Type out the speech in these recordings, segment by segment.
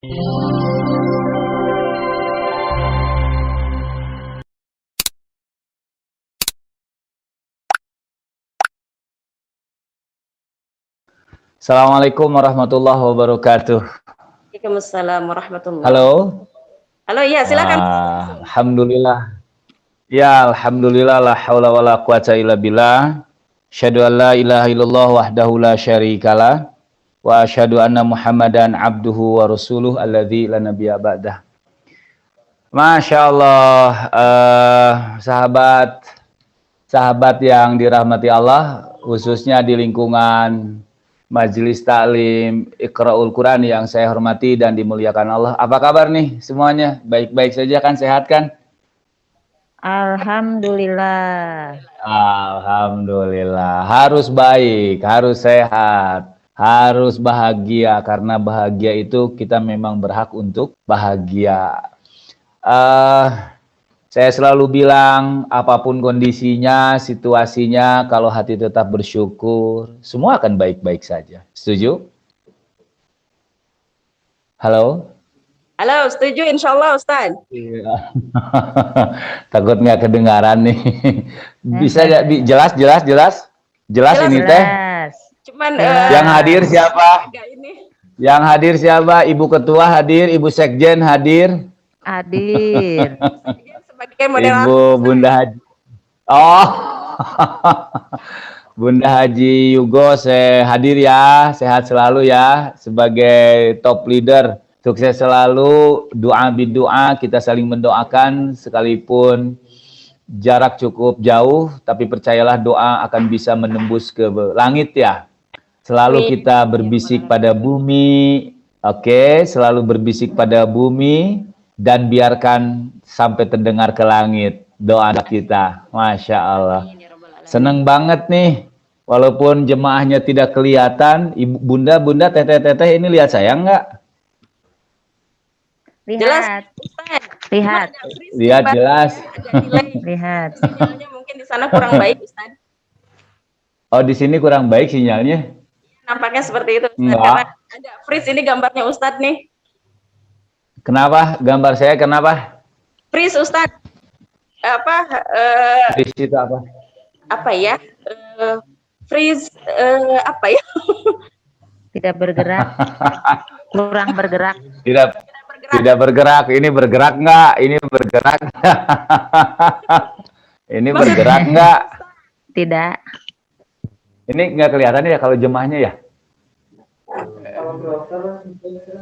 Assalamualaikum warahmatullahi wabarakatuh. Waalaikumsalam warahmatullahi. Halo. Halo, iya silakan. Alhamdulillah. Ya, alhamdulillah la haula wala quwata illa billah. Asyhadu an la ilaha illallah wahdahu la syarikalah wa asyhadu anna Muhammadan abduhu wa rasuluh alladzi la nabiyya ba'dah. Masya Allah, sahabat yang dirahmati Allah, khususnya di lingkungan Majelis Taklim Iqra'ul Quran yang saya hormati dan dimuliakan Allah. Apa kabar nih semuanya? Baik-baik saja kan? Sehat kan? Alhamdulillah. Alhamdulillah. Harus baik, harus sehat, harus bahagia, karena bahagia itu kita memang berhak untuk bahagia. Saya selalu bilang, apapun kondisinya, situasinya, kalau hati tetap bersyukur, semua akan baik-baik saja. Setuju? Halo? Halo, setuju insya Allah Ustaz. Iya. Takut nggak kedengaran nih. Bisa jelas ini teh. Cuman yang hadir siapa? Yang hadir siapa? Ibu Ketua hadir, Ibu Sekjen hadir. Hadir. Ibu Bunda Haji. Oh. Bunda Haji Yugo hadir ya, sehat selalu ya sebagai top leader. Sukses selalu, doa bidoa, kita saling mendoakan sekalipun jarak cukup jauh, tapi percayalah doa akan bisa menembus ke langit ya. Selalu kita berbisik pada bumi, oke, selalu berbisik pada bumi dan biarkan sampai terdengar ke langit doa kita. Masya Allah. Seneng banget nih, walaupun jemaahnya tidak kelihatan. Ibu, bunda, teteh ini lihat saya nggak? Lihat. Lihat jelas. Lihat. Sinyalnya mungkin di sana kurang baik, Ustaz. Oh, di sini kurang baik sinyalnya. Nampaknya seperti itu, Ustaz. Karena ada freeze ini gambarnya Ustaz nih. Kenapa? Gambar saya kenapa? Freeze, Ustaz. Freeze itu apa? Apa ya? Freeze apa ya? Tidak bergerak. Kurang bergerak. Tidak bergerak. Ini bergerak nggak? Ini bergerak. Ini bergerak nggak? Tidak. Ini nggak kelihatan ya kalau jemaahnya ya?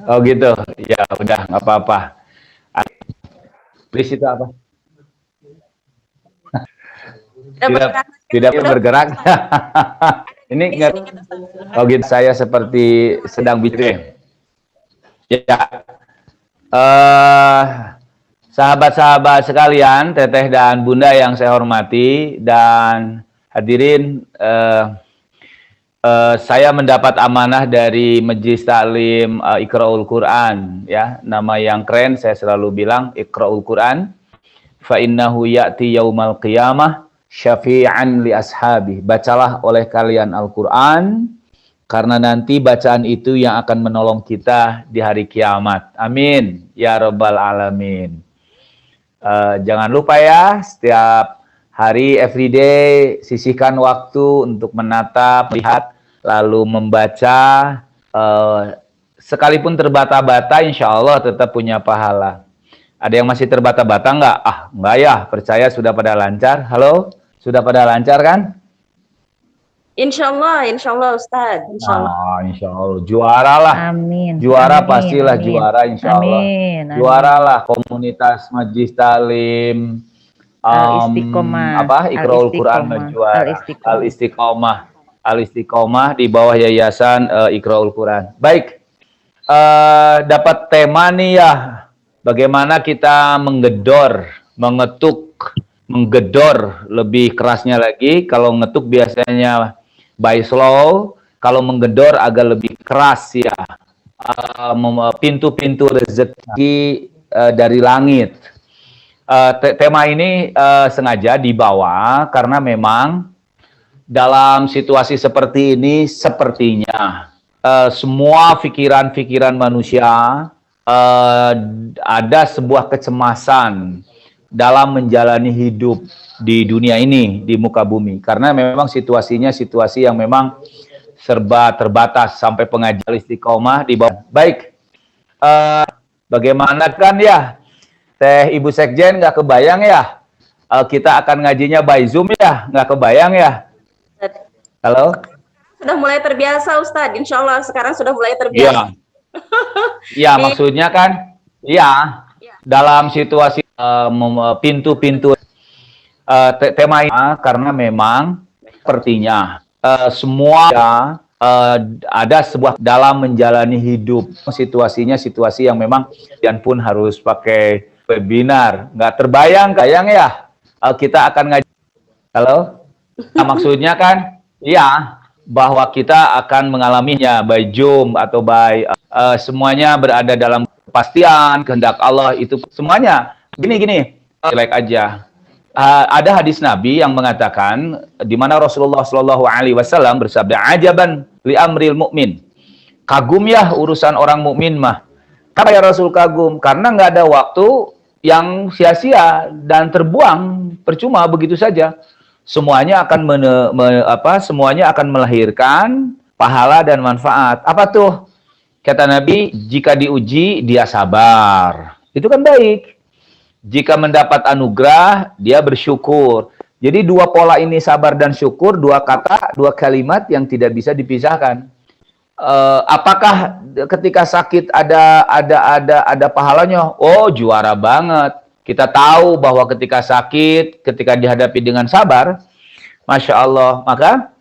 Oh gitu. Ya udah nggak apa-apa. Please itu apa? Tidak bergerak. Ini nggak. Oh gitu. Saya seperti sedang bicara. Ya. Sahabat-sahabat sekalian, teteh dan bunda yang saya hormati dan hadirin, saya mendapat amanah dari Majelis Taklim Iqra'ul Quran, ya, nama yang keren. Saya selalu bilang Iqra'ul Quran, fa innahu ya'ti yaumal qiyamah syafi'an li ashabi. Bacalah oleh kalian Al-Quran, karena nanti bacaan itu yang akan menolong kita di hari kiamat. Amin. Ya Rabbal Alamin. Jangan lupa ya, setiap hari, everyday, sisihkan waktu untuk menatap, melihat, lalu membaca. Sekalipun terbata-bata, insya Allah tetap punya pahala. Ada yang masih terbata-bata nggak? Nggak ya, percaya sudah pada lancar. Halo? Sudah pada lancar kan? Insya Allah Ustaz. Insya Allah. Juara lah. Amin. Juara pastilah juara insya Allah. Juara lah komunitas Majelis Taklim. Iqra'ul Quran juara. Al-Istiqomah di bawah yayasan Iqra'ul Quran. Baik. Dapat tema nih ya. Bagaimana kita menggedor lebih kerasnya lagi. Kalau ngetuk biasanya by slow, kalau menggedor agak lebih keras ya. Pintu-pintu rezeki dari langit. Tema ini sengaja dibawa karena memang dalam situasi seperti ini sepertinya semua pikiran-pikiran manusia eh, ada sebuah kecemasan dalam menjalani hidup di dunia ini, di muka bumi. Karena memang situasinya situasi yang memang serba terbatas sampai pengajian istiqomah di bawah. Baik, bagaimana kan ya, Teh Ibu Sekjen nggak kebayang ya, kita akan ngajinya by Zoom ya, nggak kebayang ya. Halo? Sudah mulai terbiasa Ustadz, insya Allah sekarang sudah mulai terbiasa. Iya, maksudnya kan, ya dalam situasi pintu-pintu tema ini, karena memang sepertinya semua ada sebuah dalam menjalani hidup, situasinya situasi yang memang dan pun harus pakai webinar, nggak terbayang ya, kita akan ngaji. Halo? Nah, maksudnya kan, ya bahwa kita akan mengalaminya by Zoom atau by semuanya berada dalam kepastian kehendak Allah, itu semuanya gini like aja. Ada hadis Nabi yang mengatakan di mana Rasulullah Shallallahu Alaihi Wasallam bersabda, ajaban li amril mukmin, kagum ya urusan orang mukmin mah. Kenapa ya Rasul kagum? Karena nggak ada waktu yang sia-sia dan terbuang percuma begitu saja. Semuanya akan semuanya akan melahirkan pahala dan manfaat. Apa tuh? Kata Nabi, jika diuji dia sabar. Itu kan baik. Jika mendapat anugerah, dia bersyukur. Jadi dua pola ini, sabar dan syukur, dua kata, dua kalimat yang tidak bisa dipisahkan. Apakah ketika sakit ada pahalanya? Oh, juara banget. Kita tahu bahwa ketika sakit, ketika dihadapi dengan sabar, Masya Allah, maka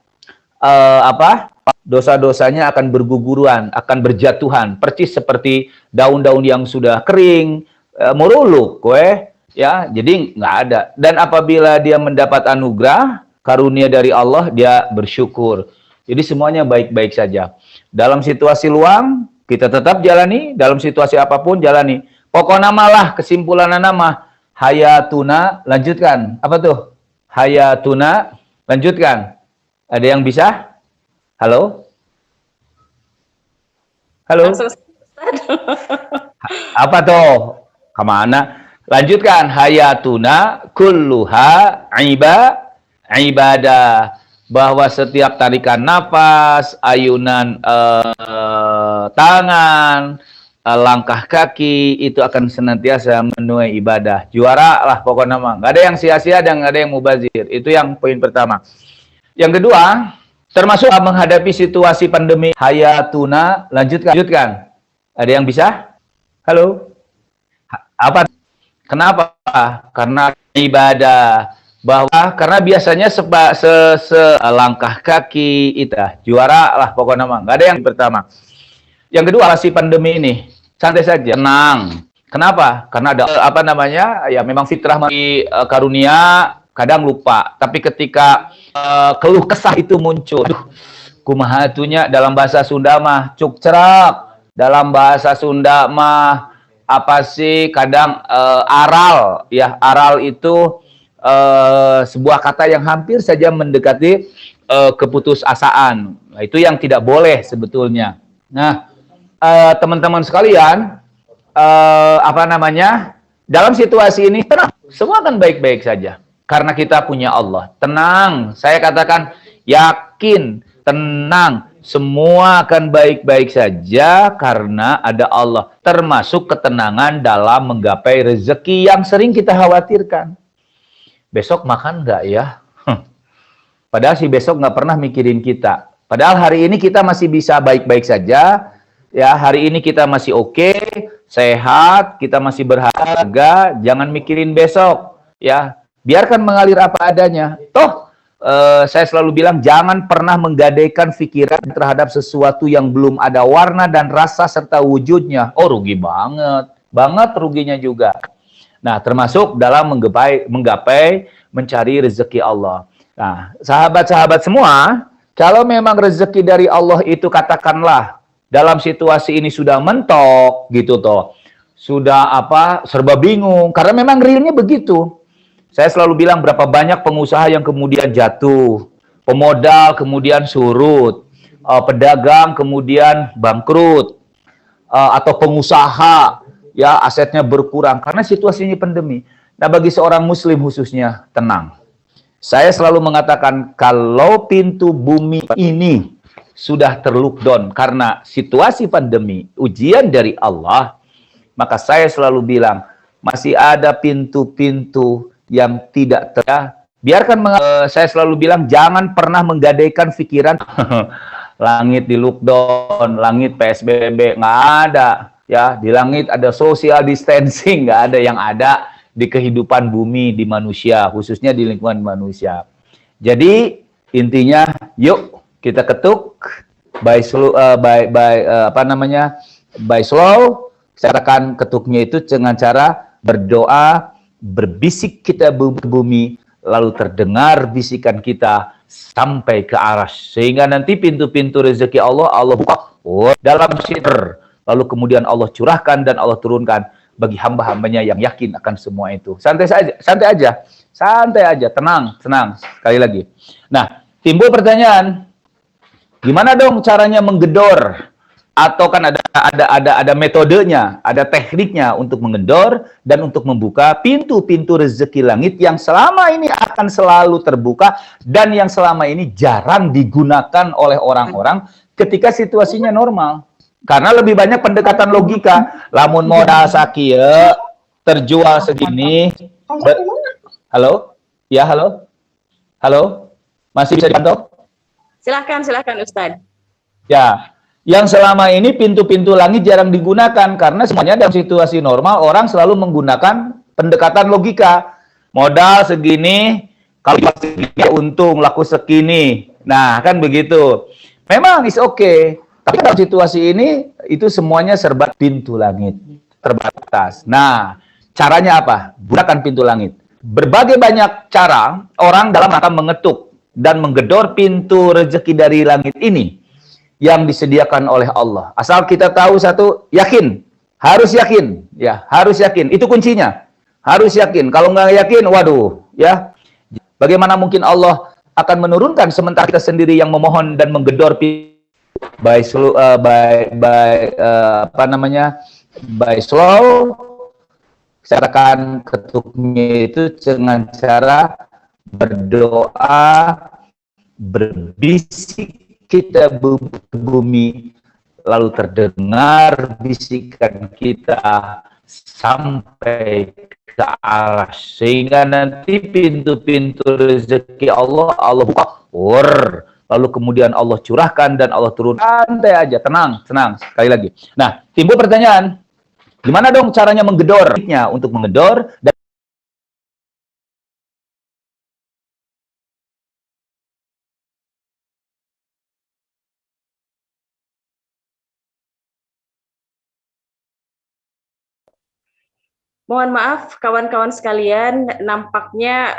dosa-dosanya akan berguguran, akan berjatuhan, percis seperti daun-daun yang sudah kering, meruluk, ya, jadi nggak ada. Dan apabila dia mendapat anugerah, karunia dari Allah, dia bersyukur. Jadi semuanya baik-baik saja. Dalam situasi luang, kita tetap jalani, dalam situasi apapun jalani. Pokoknya malah kesimpulan nama hayatuna, lanjutkan. Apa tuh? Hayatuna, lanjutkan. Ada yang bisa? Halo? Halo? Apa tuh? Kemana? Lanjutkan. Hayatuna kulluha ibadah. Bahwa setiap tarikan nafas, ayunan tangan, langkah kaki, itu akan senantiasa menuai ibadah. Juara lah pokoknya mah. Nggak ada yang sia-sia dan nggak ada yang mubazir. Itu yang poin pertama. Yang kedua, termasuk menghadapi situasi pandemi. Hayatuna, lanjutkan. Ada yang bisa? Halo? Apa? Kenapa? Karena ibadah. Karena biasanya selangkah kaki itu juara lah pokoknya mah. Nggak ada yang pertama. Yang kedua, si pandemi ini santai saja, tenang. Kenapa? Karena ada ya memang fitrah karunia, kadang lupa. Tapi ketika keluh kesah itu muncul, kumaha atunya, dalam bahasa Sunda mah cuk cerak, dalam bahasa Sunda mah apa sih, kadang aral, ya aral itu sebuah kata yang hampir saja mendekati keputusasaan. Nah, itu yang tidak boleh sebetulnya. Nah, teman-teman sekalian, dalam situasi ini tenang, semua akan baik-baik saja karena kita punya Allah. Tenang, saya katakan yakin, tenang, semua akan baik-baik saja karena ada Allah. Termasuk ketenangan dalam menggapai rezeki yang sering kita khawatirkan. Besok makan nggak ya? Padahal si besok nggak pernah mikirin kita. Padahal hari ini kita masih bisa baik-baik saja. Ya, hari ini kita masih oke, sehat, kita masih berharga. Jangan mikirin besok. Ya, biarkan mengalir apa adanya. Toh, saya selalu bilang jangan pernah menggadaikan pikiran terhadap sesuatu yang belum ada warna dan rasa serta wujudnya. Oh, rugi banget ruginya juga. Nah, termasuk dalam menggapai mencari rezeki Allah. Nah, sahabat-sahabat semua, kalau memang rezeki dari Allah itu katakanlah dalam situasi ini sudah mentok gitu toh. Sudah serba bingung karena memang realnya begitu. Saya selalu bilang berapa banyak pengusaha yang kemudian jatuh, pemodal kemudian surut, pedagang kemudian bangkrut. atau pengusaha ya asetnya berkurang karena situasinya pandemi. Nah, bagi seorang muslim khususnya tenang. Saya selalu mengatakan kalau pintu bumi ini sudah terlockdown karena situasi pandemi, ujian dari Allah, maka saya selalu bilang masih ada pintu-pintu yang tidak biarkan saya selalu bilang jangan pernah menggadaikan pikiran langit di lockdown, langit PSBB, nggak ada ya, di langit ada social distancing, nggak ada, yang ada di kehidupan bumi, di manusia, khususnya di lingkungan manusia. Jadi intinya yuk kita ketuk by slow, by slow. Katakan ketuknya itu dengan cara berdoa, berbisik kita ke bumi, lalu terdengar bisikan kita sampai ke aras, sehingga nanti pintu-pintu rezeki Allah buka dalam syi'r, lalu kemudian Allah curahkan dan Allah turunkan bagi hamba-hambanya yang yakin akan semua itu. Santai aja, tenang. Sekali lagi. Nah, timbul pertanyaan, gimana dong caranya menggedor? Atau kan ada metodenya, ada tekniknya untuk menggedor dan untuk membuka pintu-pintu rezeki langit yang selama ini akan selalu terbuka dan yang selama ini jarang digunakan oleh orang-orang ketika situasinya normal. Karena lebih banyak pendekatan logika. Lamun modal sakieu terjual segini. Halo? Ya, halo? Halo? Masih bisa dipantau? Silahkan Ustadz. Ya, yang selama ini pintu-pintu langit jarang digunakan karena semuanya dalam situasi normal orang selalu menggunakan pendekatan logika. Modal segini, kalau segini untung laku segini. Nah, kan begitu. Memang is okay. Tapi dalam situasi ini, itu semuanya serba pintu langit. Terbatas. Nah, caranya apa? Gunakan pintu langit. Berbagai banyak cara orang dalam rangka mengetuk dan menggedor pintu rezeki dari langit ini yang disediakan oleh Allah. Asal kita tahu satu, yakin. Harus yakin. Ya, harus yakin. Itu kuncinya. Harus yakin. Kalau nggak yakin, waduh. Ya, bagaimana mungkin Allah akan menurunkan sementara kita sendiri yang memohon dan menggedor pintu by slow, by slow. Saya akan ketuknya itu dengan cara berdoa, berbisik kita bumi, lalu terdengar bisikan kita sampai ke aras, sehingga nanti pintu-pintu rezeki Allah buka, lalu kemudian Allah curahkan dan Allah turun. Santai aja, tenang. Sekali lagi. Nah, timbul pertanyaan, gimana dong caranya menggedornya? Untuk menggedor dan Mohon maaf kawan-kawan sekalian, nampaknya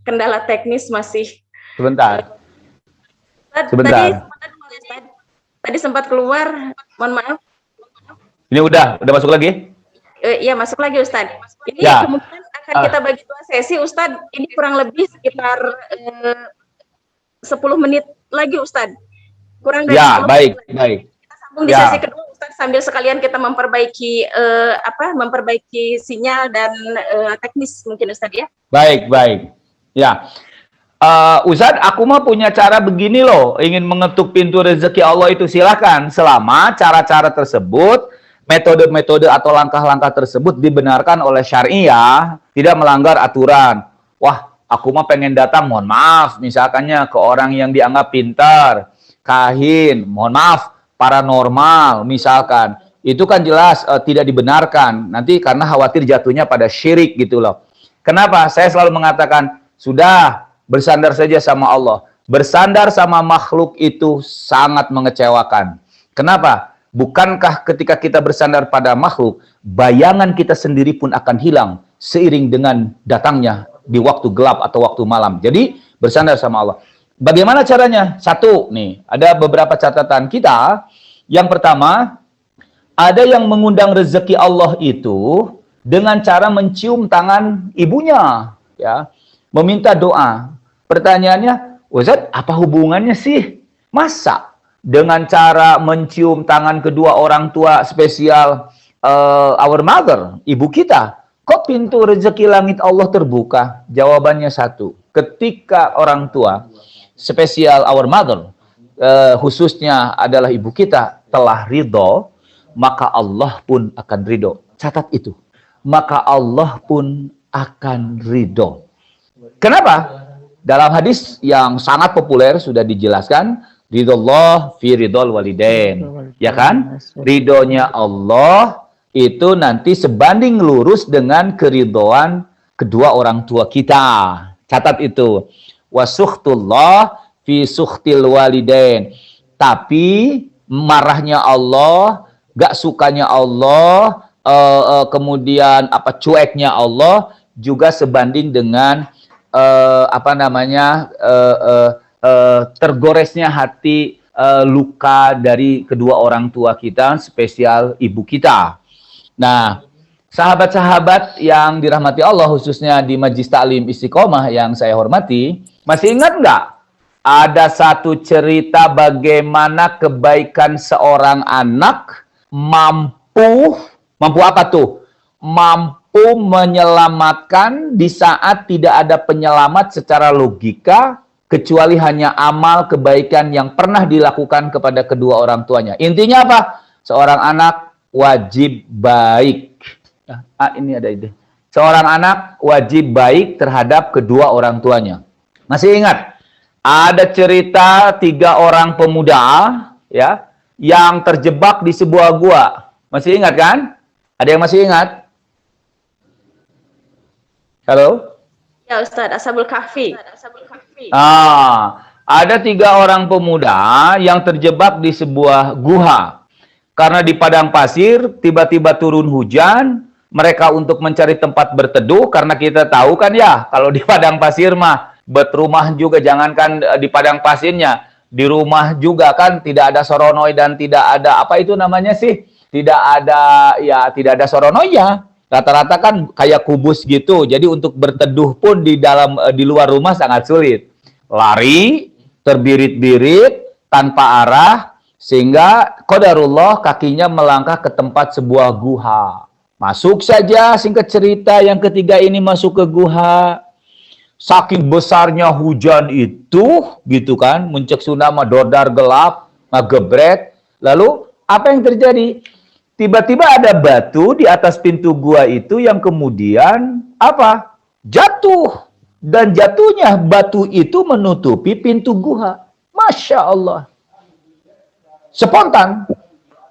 kendala teknis masih. sebentar. Tadi sempat keluar, mohon maaf. Ini udah masuk lagi? Iya, masuk lagi Ustadz. Ini ya. kemungkinan akan kita bagi 2 sesi Ustadz. Ini kurang lebih sekitar 10 menit lagi Ustadz. Kurang dari ya, 10 baik. Kita sambung di sesi kedua Ustadz, sambil sekalian kita memperbaiki memperbaiki sinyal dan teknis mungkin Ustadz ya. Baik. Ya. Ustadz, aku mah punya cara begini loh, ingin mengetuk pintu rezeki Allah itu, silakan, selama cara-cara tersebut, metode-metode atau langkah-langkah tersebut dibenarkan oleh syariah, tidak melanggar aturan. Wah, aku mah pengen datang, mohon maaf, misalkannya ke orang yang dianggap pintar, kahin, mohon maaf, paranormal, misalkan, itu kan jelas tidak dibenarkan, nanti karena khawatir jatuhnya pada syirik gitu loh. Kenapa? Saya selalu mengatakan, sudah, bersandar saja sama Allah. Bersandar sama makhluk itu sangat mengecewakan. Kenapa? Bukankah ketika kita bersandar pada makhluk, bayangan kita sendiri pun akan hilang seiring dengan datangnya di waktu gelap atau waktu malam. Jadi, bersandar sama Allah. Bagaimana caranya? Satu, nih, ada beberapa catatan kita. Yang pertama, ada yang mengundang rezeki Allah itu dengan cara mencium tangan ibunya, ya, meminta doa. Pertanyaannya, Ustaz, apa hubungannya sih? Masa dengan cara mencium tangan kedua orang tua spesial our mother, ibu kita. Kok pintu rezeki langit Allah terbuka? Jawabannya satu. Ketika orang tua spesial our mother, khususnya adalah ibu kita, telah ridho, maka Allah pun akan ridho. Catat itu. Maka Allah pun akan ridho. Kenapa? Dalam hadis yang sangat populer sudah dijelaskan, ridhollah fi ridhol walidain. Ya kan? Ridhonya Allah itu nanti sebanding lurus dengan keridhoan kedua orang tua kita. Catat itu. Wasukhtullah fi sukhtil walidain. Tapi marahnya Allah, gak sukanya Allah, kemudian cueknya Allah juga sebanding dengan tergoresnya hati, luka dari kedua orang tua kita, spesial ibu kita. Nah, sahabat-sahabat yang dirahmati Allah, khususnya di Majlis Ta'lim Istiqomah yang saya hormati, masih ingat nggak? Ada satu cerita bagaimana kebaikan seorang anak mampu apa tuh? Mampu menyelamatkan di saat tidak ada penyelamat secara logika, kecuali hanya amal kebaikan yang pernah dilakukan kepada kedua orang tuanya. Intinya apa? Seorang anak wajib baik. Ini ada ide. Seorang anak wajib baik terhadap kedua orang tuanya. Masih ingat? Ada cerita 3 orang pemuda ya yang terjebak di sebuah gua. Masih ingat kan? Ada yang masih ingat? Halo? Ya Ustaz, Ashabul Kahfi. Ada 3 orang pemuda yang terjebak di sebuah gua. Karena di padang pasir tiba-tiba turun hujan, mereka untuk mencari tempat berteduh, karena kita tahu kan ya, kalau di padang pasir mah berumah juga, jangankan di padang pasirnya, di rumah juga kan tidak ada soronoi dan tidak ada apa itu namanya sih, tidak ada soronoi-nya. Rata-rata kan kayak kubus gitu. Jadi untuk berteduh pun di luar rumah sangat sulit. Lari, terbirit-birit, tanpa arah, sehingga qadarullah kakinya melangkah ke tempat sebuah guha. Masuk saja, singkat cerita, yang ketiga ini masuk ke guha. Saking besarnya hujan itu, gitu kan, muncak tsunami, dodar gelap, ngegebret. Lalu apa yang terjadi? Tiba-tiba ada batu di atas pintu gua itu yang kemudian apa? Jatuh. Dan jatuhnya batu itu menutupi pintu gua. Masya Allah. Spontan.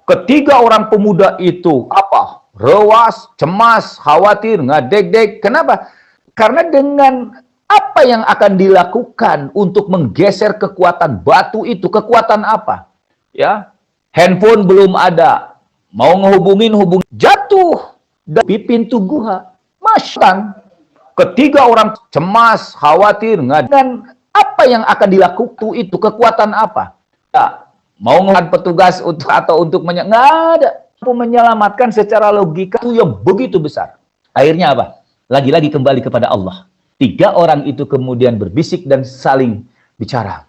Ketiga orang pemuda itu apa? Rewas, cemas, khawatir, ngadeg-deg. Kenapa? Karena dengan apa yang akan dilakukan untuk menggeser kekuatan batu itu, kekuatan apa? Ya, handphone belum ada. Mau ngehubungin, jatuh dari pintu gua. Masya. Ketiga orang cemas, khawatir, dan apa yang akan dilakukan itu, kekuatan apa? Ya, mau ngelakukan petugas untuk nggak ada. Menyelamatkan secara logika itu yang begitu besar. Akhirnya apa? Lagi-lagi kembali kepada Allah. 3 orang itu kemudian berbisik dan saling bicara.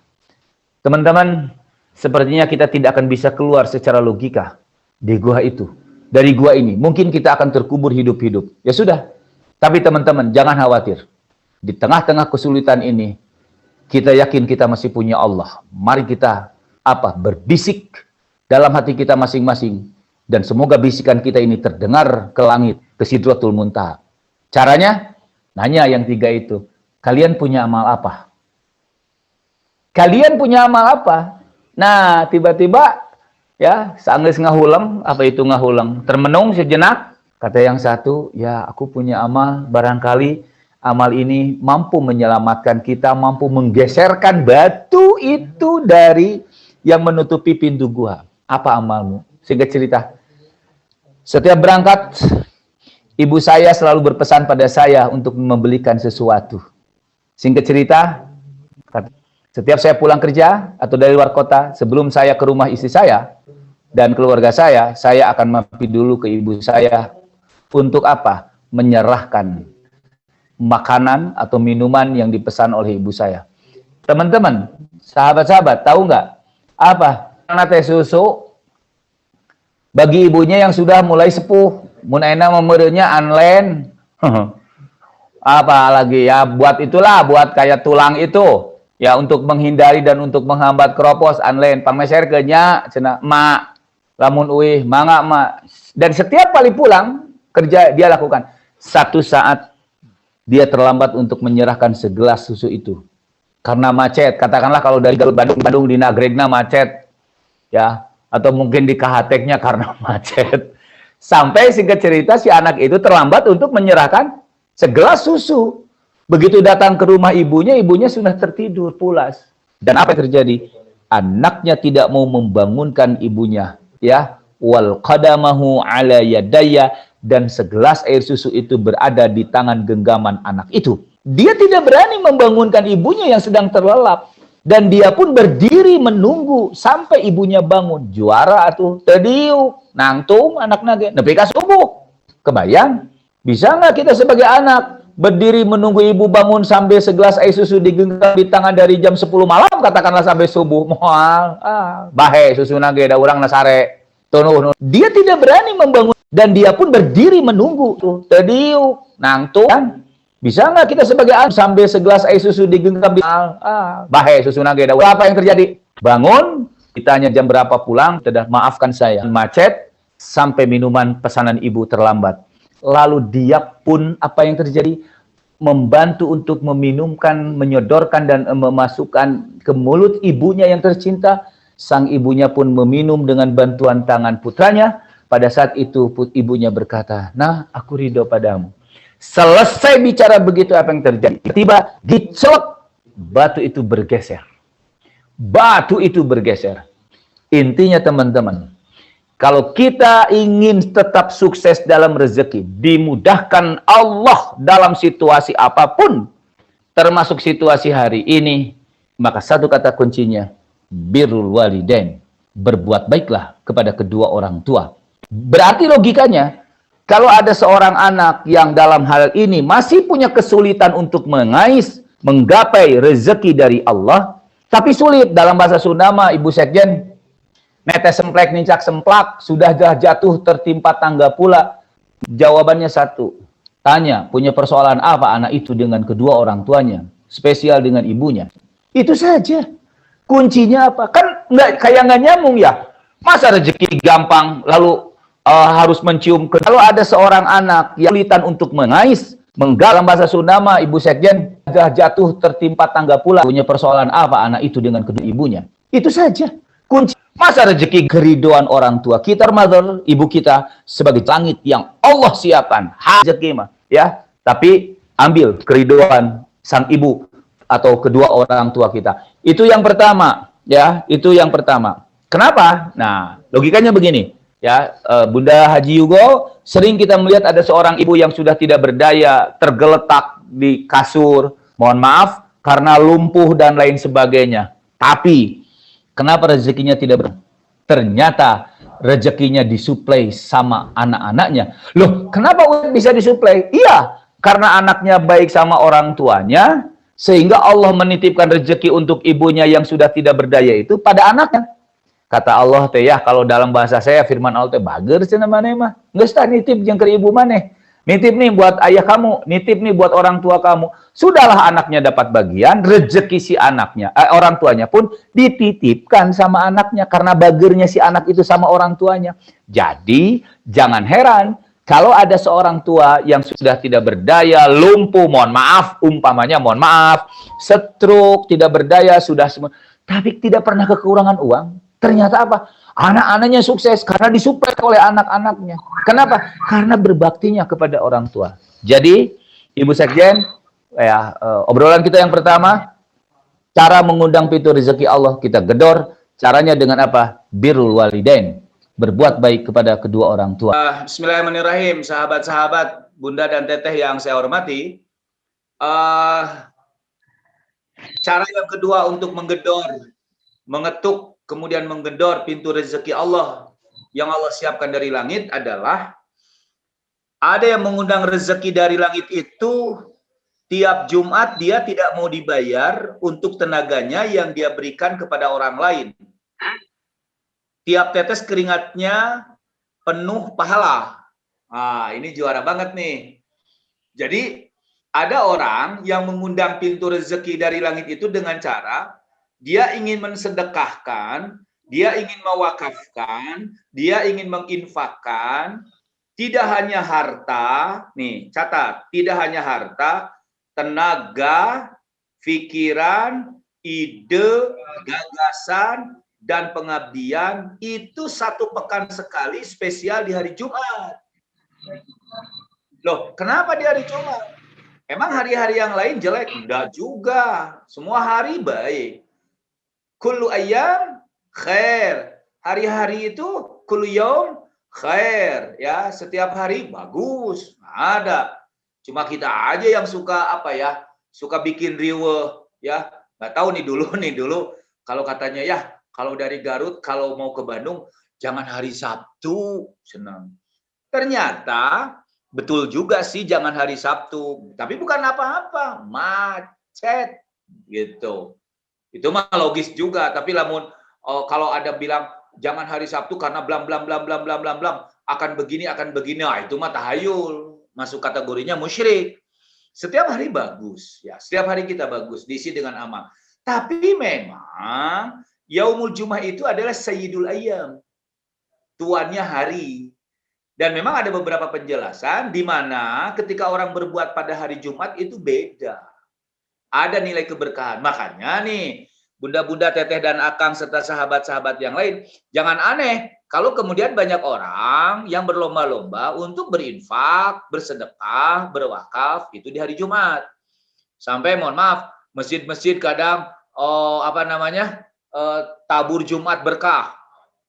Teman-teman, sepertinya kita tidak akan bisa keluar secara logika di gua itu. Dari gua ini, mungkin kita akan terkubur hidup-hidup. Ya sudah. Tapi teman-teman, jangan khawatir. Di tengah-tengah kesulitan ini, kita yakin kita masih punya Allah. Mari kita berbisik dalam hati kita masing-masing. Dan semoga bisikan kita ini terdengar ke langit, ke Sidratul Muntaha. Caranya, nanya yang 3 itu. Kalian punya amal apa? Kalian punya amal apa? Nah, tiba-tiba, ya, sanggeus ngahulang, apa itu ngahulang? Termenung sejenak, kata yang satu, ya aku punya amal, barangkali amal ini mampu menyelamatkan kita, mampu menggeserkan batu itu dari yang menutupi pintu gua. Apa amalmu? Singkat cerita. Setiap berangkat, ibu saya selalu berpesan pada saya untuk membelikan sesuatu. Singkat cerita, setiap saya pulang kerja atau dari luar kota, sebelum saya ke rumah istri saya dan keluarga saya akan mampir dulu ke ibu saya untuk apa? Menyerahkan makanan atau minuman yang dipesan oleh ibu saya. Teman-teman, sahabat-sahabat, tahu nggak? Apa? teh susu bagi ibunya yang sudah mulai sepuh. Mun ayeuna memereunya online. Apa lagi ya, buat itulah, buat kayak tulang itu. Ya, untuk menghindari dan untuk menghambat keropos online. Pameser kenya cenah mak lamun uih mangga mak. Dan setiap kali pulang kerja dia lakukan. Satu saat dia terlambat untuk menyerahkan segelas susu itu. Karena macet. Katakanlah kalau dari Garut Bandung di Nagregna macet. Ya, atau mungkin di KHT-nya karena macet. Sampai singkat cerita si anak itu terlambat untuk menyerahkan segelas susu. Begitu datang ke rumah ibunya, ibunya sudah tertidur pulas. Dan apa yang terjadi? Anaknya tidak mau membangunkan ibunya, ya. Wal qadamahu ala yadayya, dan segelas air susu itu berada di tangan genggaman anak itu. Dia tidak berani membangunkan ibunya yang sedang terlelap. Dan dia pun berdiri menunggu sampai ibunya bangun. Juara atuh, tediuk, nangtung anak nage, nepi ka subuh. Kebayang? Bisa nggak kita sebagai anak berdiri menunggu ibu bangun sambil segelas air susu digenggam di tangan dari jam 10 malam, katakanlah sampai subuh? Moal, bahe susu nage da urang nasare. Tunuh. Dia tidak berani membangun dan dia pun berdiri menunggu tuh. Tediuk, nangtung. Bisa nggak kita sebagai anak sambil segelas air susu digenggam di bahe susu nage da urang? Apa yang terjadi? Bangun, ditanya jam berapa pulang, sudah maafkan saya, macet sampai minuman pesanan ibu terlambat. Lalu dia pun apa yang terjadi? Membantu untuk meminumkan, menyodorkan dan memasukkan ke mulut ibunya yang tercinta. Sang ibunya pun meminum dengan bantuan tangan putranya. Pada saat itu ibunya berkata, "Nah, aku ridho padamu." Selesai bicara begitu, apa yang terjadi? Tiba dicelek, batu itu bergeser. Batu itu bergeser. Intinya teman-teman, kalau kita ingin tetap sukses dalam rezeki, dimudahkan Allah dalam situasi apapun, termasuk situasi hari ini, maka satu kata kuncinya, birrul walidain, berbuat baiklah kepada kedua orang tua. Berarti logikanya, kalau ada seorang anak yang dalam hal ini masih punya kesulitan untuk mengais, menggapai rezeki dari Allah, tapi sulit dalam bahasa Sunda mah, Ibu Sekjen, netes semplek nincak semplak, sudah jatuh tertimpa tangga pula. Jawabannya satu. Tanya, punya persoalan apa anak itu dengan kedua orang tuanya? Spesial dengan ibunya. Itu saja. Kuncinya apa? Kan nggak nyambung ya. Masa rezeki gampang, lalu harus mencium. Kalau ada seorang anak yang kesulitan untuk mengais, dalam bahasa Sunda mah, Ibu Sekjen, jatuh tertimpa tangga pula. Punya persoalan apa anak itu dengan kedua ibunya? Itu saja. Kunci. Masa rezeki keridoan orang tua kita, mother, ibu kita, sebagai langit yang Allah siapkan. Rezeki mah, ya. Tapi ambil keridoan sang ibu atau kedua orang tua kita. Itu yang pertama, ya. Itu yang pertama. Kenapa? Nah, logikanya begini, ya. Bunda Haji Yugo, sering kita melihat ada seorang ibu yang sudah tidak berdaya, tergeletak di kasur, mohon maaf, karena lumpuh dan lain sebagainya. Tapi kenapa rezekinya tidak ber? Ternyata rezekinya disuplai sama anak-anaknya. Loh, kenapa bisa disuplai? Iya, karena anaknya baik sama orang tuanya, sehingga Allah menitipkan rezeki untuk ibunya yang sudah tidak berdaya itu pada anaknya. Kata Allah teh ya, kalau dalam bahasa saya firman Allah teh bager cenah maneh mah. Geus tah nitip jeung ke ibu maneh. Nitip nih buat ayah kamu, nitip nih buat orang tua kamu. Sudahlah anaknya dapat bagian, rezeki si anaknya, orang tuanya pun dititipkan sama anaknya. Karena bagernya si anak itu sama orang tuanya. Jadi, jangan heran kalau ada seorang tua yang sudah tidak berdaya, lumpuh, mohon maaf, umpamanya mohon maaf, stroke, tidak berdaya, sudah semua. Tapi tidak pernah kekurangan uang. Ternyata apa? Anak-anaknya sukses karena disuplai oleh anak-anaknya. Kenapa? Karena berbaktinya kepada orang tua. Jadi, Ibu Sekjen, ya, obrolan kita yang pertama, cara mengundang pintu rezeki Allah kita gedor. Caranya dengan apa? Birrul walidain, berbuat baik kepada kedua orang tua. Bismillahirrahmanirrahim, sahabat-sahabat, Bunda dan Teteh yang saya hormati. Cara yang kedua untuk menggedor, mengetuk, kemudian menggedor pintu rezeki Allah yang Allah siapkan dari langit adalah ada yang mengundang rezeki dari langit itu tiap Jumat dia tidak mau dibayar untuk tenaganya yang dia berikan kepada orang lain. tiap tetes keringatnya penuh pahala. Ah, ini juara banget nih. Jadi ada orang yang mengundang pintu rezeki dari langit itu dengan cara dia ingin mensedekahkan, dia ingin mewakafkan, dia ingin menginfakkan, tidak hanya harta, nih catat, tidak hanya harta, tenaga, pikiran, ide, gagasan, dan pengabdian itu 1 pekan sekali spesial di hari Jumat. Loh, kenapa di hari Jumat? Emang hari-hari yang lain jelek? Enggak juga. Semua hari baik. Kullu ayyam khair. Hari-hari itu kullu yaum khair. Ya, setiap hari bagus. Ada. Cuma kita aja yang suka apa ya? Suka bikin riweh, ya. Nggak tahu nih dulu kalau katanya ya, kalau dari Garut kalau mau ke Bandung jangan hari Sabtu, senang. Ternyata betul juga sih jangan hari Sabtu, tapi bukan apa-apa, macet gitu. Itu mah logis juga, tapi lamun kalau ada bilang jangan hari Sabtu karena blam blam blam blam blam blam blam akan begini, nah itu mah tahayul, masuk kategorinya musyrik. Setiap hari bagus, ya. Setiap hari kita bagus, diisi dengan amal. Tapi memang Yaumul Jum'ah itu adalah Sayyidul Ayyam, tuannya hari. Dan memang ada beberapa penjelasan di mana ketika orang berbuat pada hari Jumat itu beda. Ada nilai keberkahan. Makanya nih, bunda-bunda, teteh dan akang serta sahabat-sahabat yang lain, jangan aneh kalau kemudian banyak orang yang berlomba-lomba untuk berinfak, bersedekah, berwakaf itu di hari Jumat. Sampai mohon maaf, masjid-masjid kadang tabur Jumat berkah.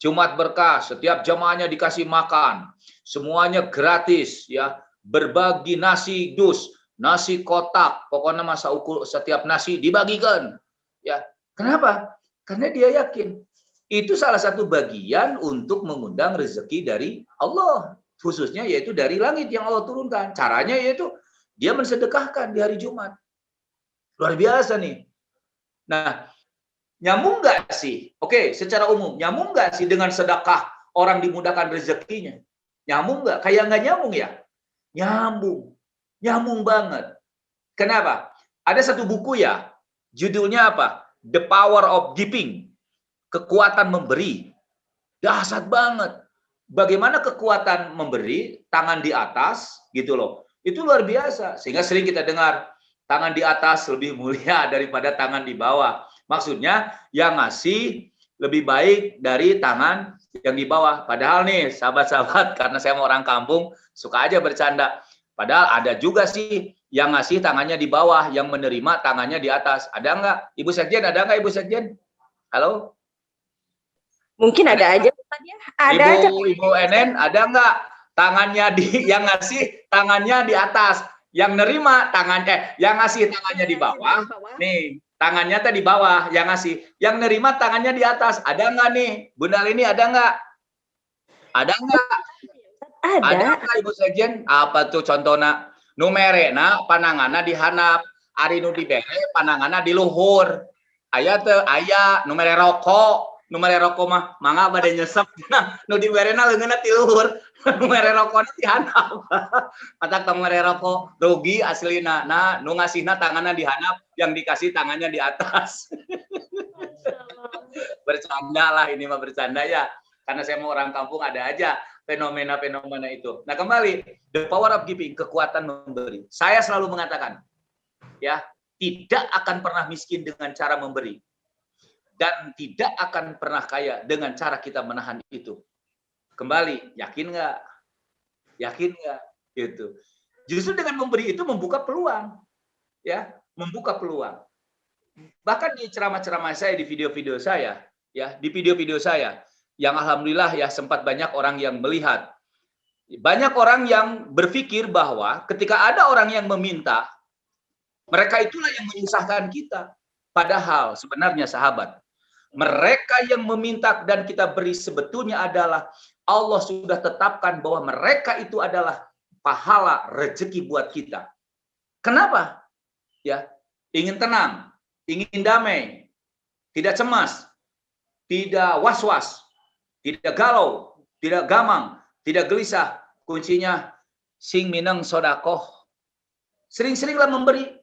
Jumat berkah, setiap jamaahnya dikasih makan, semuanya gratis, ya, berbagi nasi dus, nasi kotak, pokoknya masa ukur setiap nasi dibagikan, ya. Kenapa? Karena dia yakin itu salah satu bagian untuk mengundang rezeki dari Allah, khususnya yaitu dari langit yang Allah turunkan. Caranya yaitu dia mensedekahkan di hari Jumat. Luar biasa nih. Nah, nyambung nggak sih? Oke, secara umum, nyambung nggak sih dengan sedekah orang dimudahkan rezekinya? Nyambung nggak? Kayak nggak nyambung ya? Nyambung. Nyambung banget. Kenapa? Ada satu buku ya, judulnya apa? The Power of Giving. Kekuatan memberi. Dahsyat banget. Bagaimana kekuatan memberi, tangan di atas, gitu loh. Itu luar biasa. Sehingga sering kita dengar, tangan di atas lebih mulia daripada tangan di bawah. Maksudnya yang ngasih lebih baik dari tangan yang di bawah. Padahal nih sahabat-sahabat, karena saya mau orang kampung, suka aja bercanda. Padahal ada juga sih yang ngasih tangannya di bawah, yang menerima tangannya di atas. Ada nggak? Ibu Sekjen, ada nggak Ibu Sekjen? Halo? Mungkin ada aja Ustaz ya. Ada aja. Ibu Enen, ada nggak? Tangannya yang ngasih tangannya di atas. Yang nerima yang ngasih tangannya di bawah. Nih, tangannya di bawah yang ngasih, yang nerima tangannya di atas. Ada nggak nih, Bunda Lini? Ada nggak? Ada nggak? Ada nggak Ibu Sekjen? Apa tuh contohnya? Numerena pananganna dihanap, ari nu dibere pananganna di luhur. Aya teu aya numere rokok mah mangga bade nyesep. Nah, nu diberena leungeunna ti luhur, numere rokokna dihanap. Matak numere rokok rugi aslina. Nah, nu ngasihna tanganna dihanap, yang dikasih tangannya di atas. Bercanda lah, ini mah bercanda ya. Karena saya mau orang kampung, ada aja fenomena-fenomena itu. Nah, kembali, the power of giving, kekuatan memberi. Saya selalu mengatakan, ya, tidak akan pernah miskin dengan cara memberi. Dan tidak akan pernah kaya dengan cara kita menahan itu. Kembali, yakin nggak? Yakin nggak? Gitu. Justru dengan memberi itu membuka peluang. Ya, membuka peluang. Bahkan di ceramah-ceramah saya, di video-video saya, ya, di video-video saya, yang alhamdulillah ya sempat banyak orang yang melihat. Banyak orang yang berpikir bahwa ketika ada orang yang meminta, mereka itulah yang menyusahkan kita. Padahal sebenarnya sahabat, mereka yang meminta dan kita beri sebetulnya adalah Allah sudah tetapkan bahwa mereka itu adalah pahala rezeki buat kita. Kenapa? Ya, ingin tenang, ingin damai, tidak cemas, tidak was-was. tidak galau, tidak gamang, tidak gelisah. Kuncinya sing mineng sodakoh. Sering-seringlah memberi.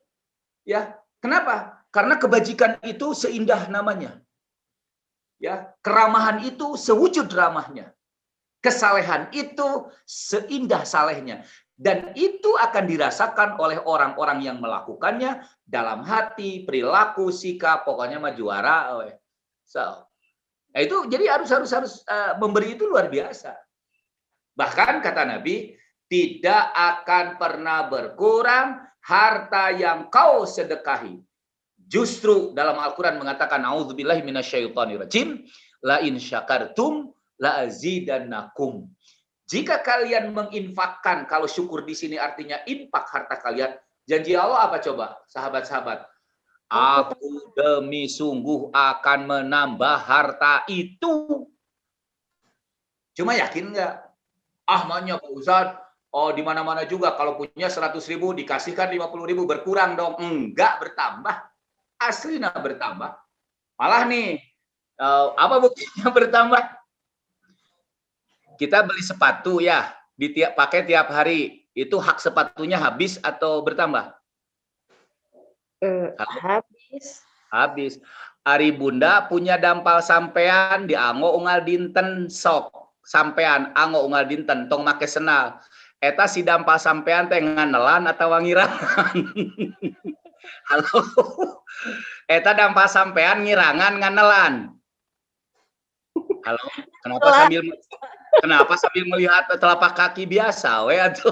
Ya, kenapa? Karena kebajikan itu seindah namanya. Ya, keramahan itu sewujud ramahnya. Kesalehan itu seindah salehnya. Dan itu akan dirasakan oleh orang-orang yang melakukannya dalam hati, perilaku, sikap, pokoknya mah juara. So, nah itu jadi harus memberi itu luar biasa. Bahkan kata Nabi, tidak akan pernah berkurang harta yang kau sedekahi. Justru dalam Al-Quran mengatakan, A'udzubillahi minasyaitonirrajim, la in syakartum la azidannakum. Jika kalian menginfakkan, kalau syukur di sini artinya infak harta kalian, janji Allah apa coba, sahabat-sahabat? Aku demi sungguh akan menambah harta itu. Cuma yakin nggak? Ahmadnya Pak Ustadz, oh di mana-mana juga kalau punya 100.000 dikasihkan 50.000 berkurang dong. Enggak, bertambah. Aslinya bertambah. Malah nih, apa buktinya bertambah? Kita beli sepatu ya, pakai tiap hari. Itu hak sepatunya habis atau bertambah? Habis. Habis. Ari Bunda punya dampal sampean dianggo unggal dinten sok. Sampean anggo unggal dinten tong make senal. Eta si dampal sampean teh nganelan atau wangirangan? Halo. Eta dampal sampean ngirangan nganelan. Halo. Kenapa sambil melihat telapak kaki biasa we atuh.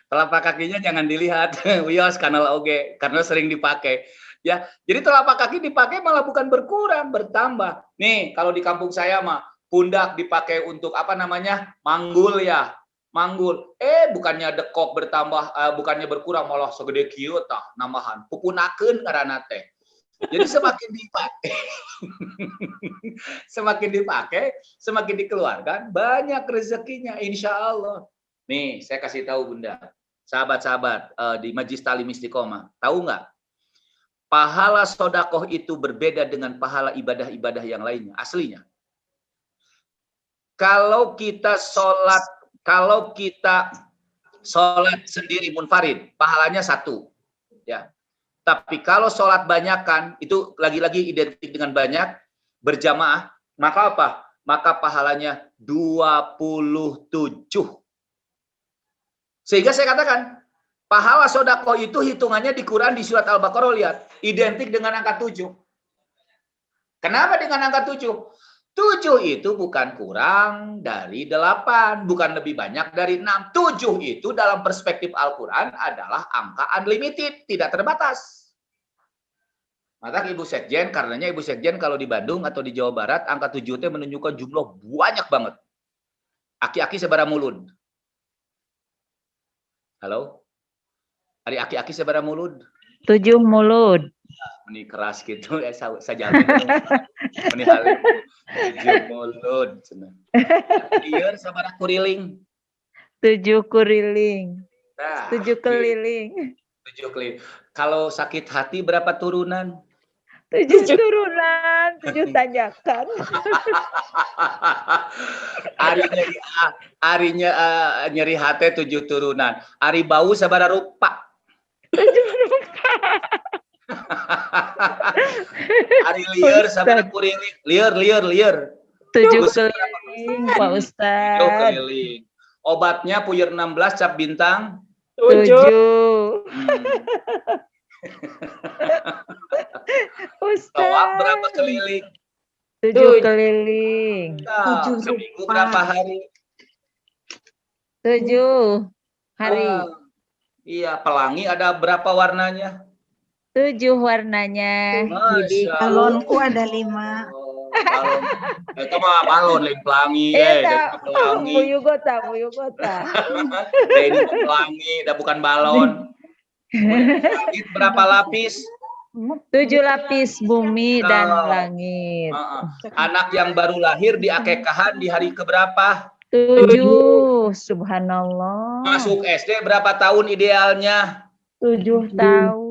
Telapak kakinya jangan dilihat. Wios kanal oge karena sering dipakai. Ya, jadi telapak kaki dipakai malah bukan berkurang, bertambah. Nih, kalau di kampung saya mah pundak dipakai untuk apa namanya? Manggul ya. Manggul. Bukannya dekok bertambah, bukannya berkurang malah segede kieu tah nambahan. Pupunakeun ngaranna teh. Jadi semakin dipakai, semakin dikeluarkan, banyak rezekinya, insya Allah. Nih, saya kasih tahu Bunda, sahabat-sahabat di Majlis Talim Istiqomah, tahu nggak? Pahala sodakoh itu berbeda dengan pahala ibadah-ibadah yang lainnya, aslinya. Kalau kita sholat sendiri munfarid, pahalanya 1, ya. Tapi kalau sholat banyakan, itu lagi-lagi identik dengan banyak, berjamaah, maka apa? Maka pahalanya 27. Sehingga saya katakan, pahala sodako itu hitungannya di Quran di surat Al-Baqarah, lihat, identik dengan angka 7. Kenapa dengan angka 7? 7 itu bukan kurang dari 8, bukan lebih banyak dari 6. 7 itu dalam perspektif Al-Quran adalah angka unlimited, tidak terbatas. Maka Ibu Sekjen, karenanya Ibu Sekjen kalau di Bandung atau di Jawa Barat, angka 7 itu menunjukkan jumlah banyak banget. Aki-aki sebara mulud. Halo? Hari aki-aki sebara mulud? 7 mulut. Ini keras gitu, saya jamin. Ini halim. 7 mulud. Lieur sabaraha kuriling? 7 kuriling. Nah, 7 keliling. 7 keliling. Kalau sakit hati berapa turunan? 7 turunan, 7 tanjakan. Arinya nyeri hati 7 turunan. Ari bau sabaraha rupa? 7 rupa. Ari lieur sabaraha kuriling? Lieur. 7 keliling, Pak Ustadz. 7 keliling. Obatnya puyer 16 cap bintang? 7. Ustadz. Tawaf berapa keliling? 7 keliling. Nah, seminggu berapa hari? 7 hari. Iya, pelangi ada berapa warnanya? 7 warnanya. Jadi balonku ada 5. Balon. Itu mah balon lain pelangi, pelangi. Muyugota. Ini pelangi, bukan balon. Langit berapa lapis? 7 lapis bumi dan langit. Anak yang baru lahir di akekahan di hari keberapa? 7. Subhanallah. Masuk SD berapa tahun idealnya? 7 tahun.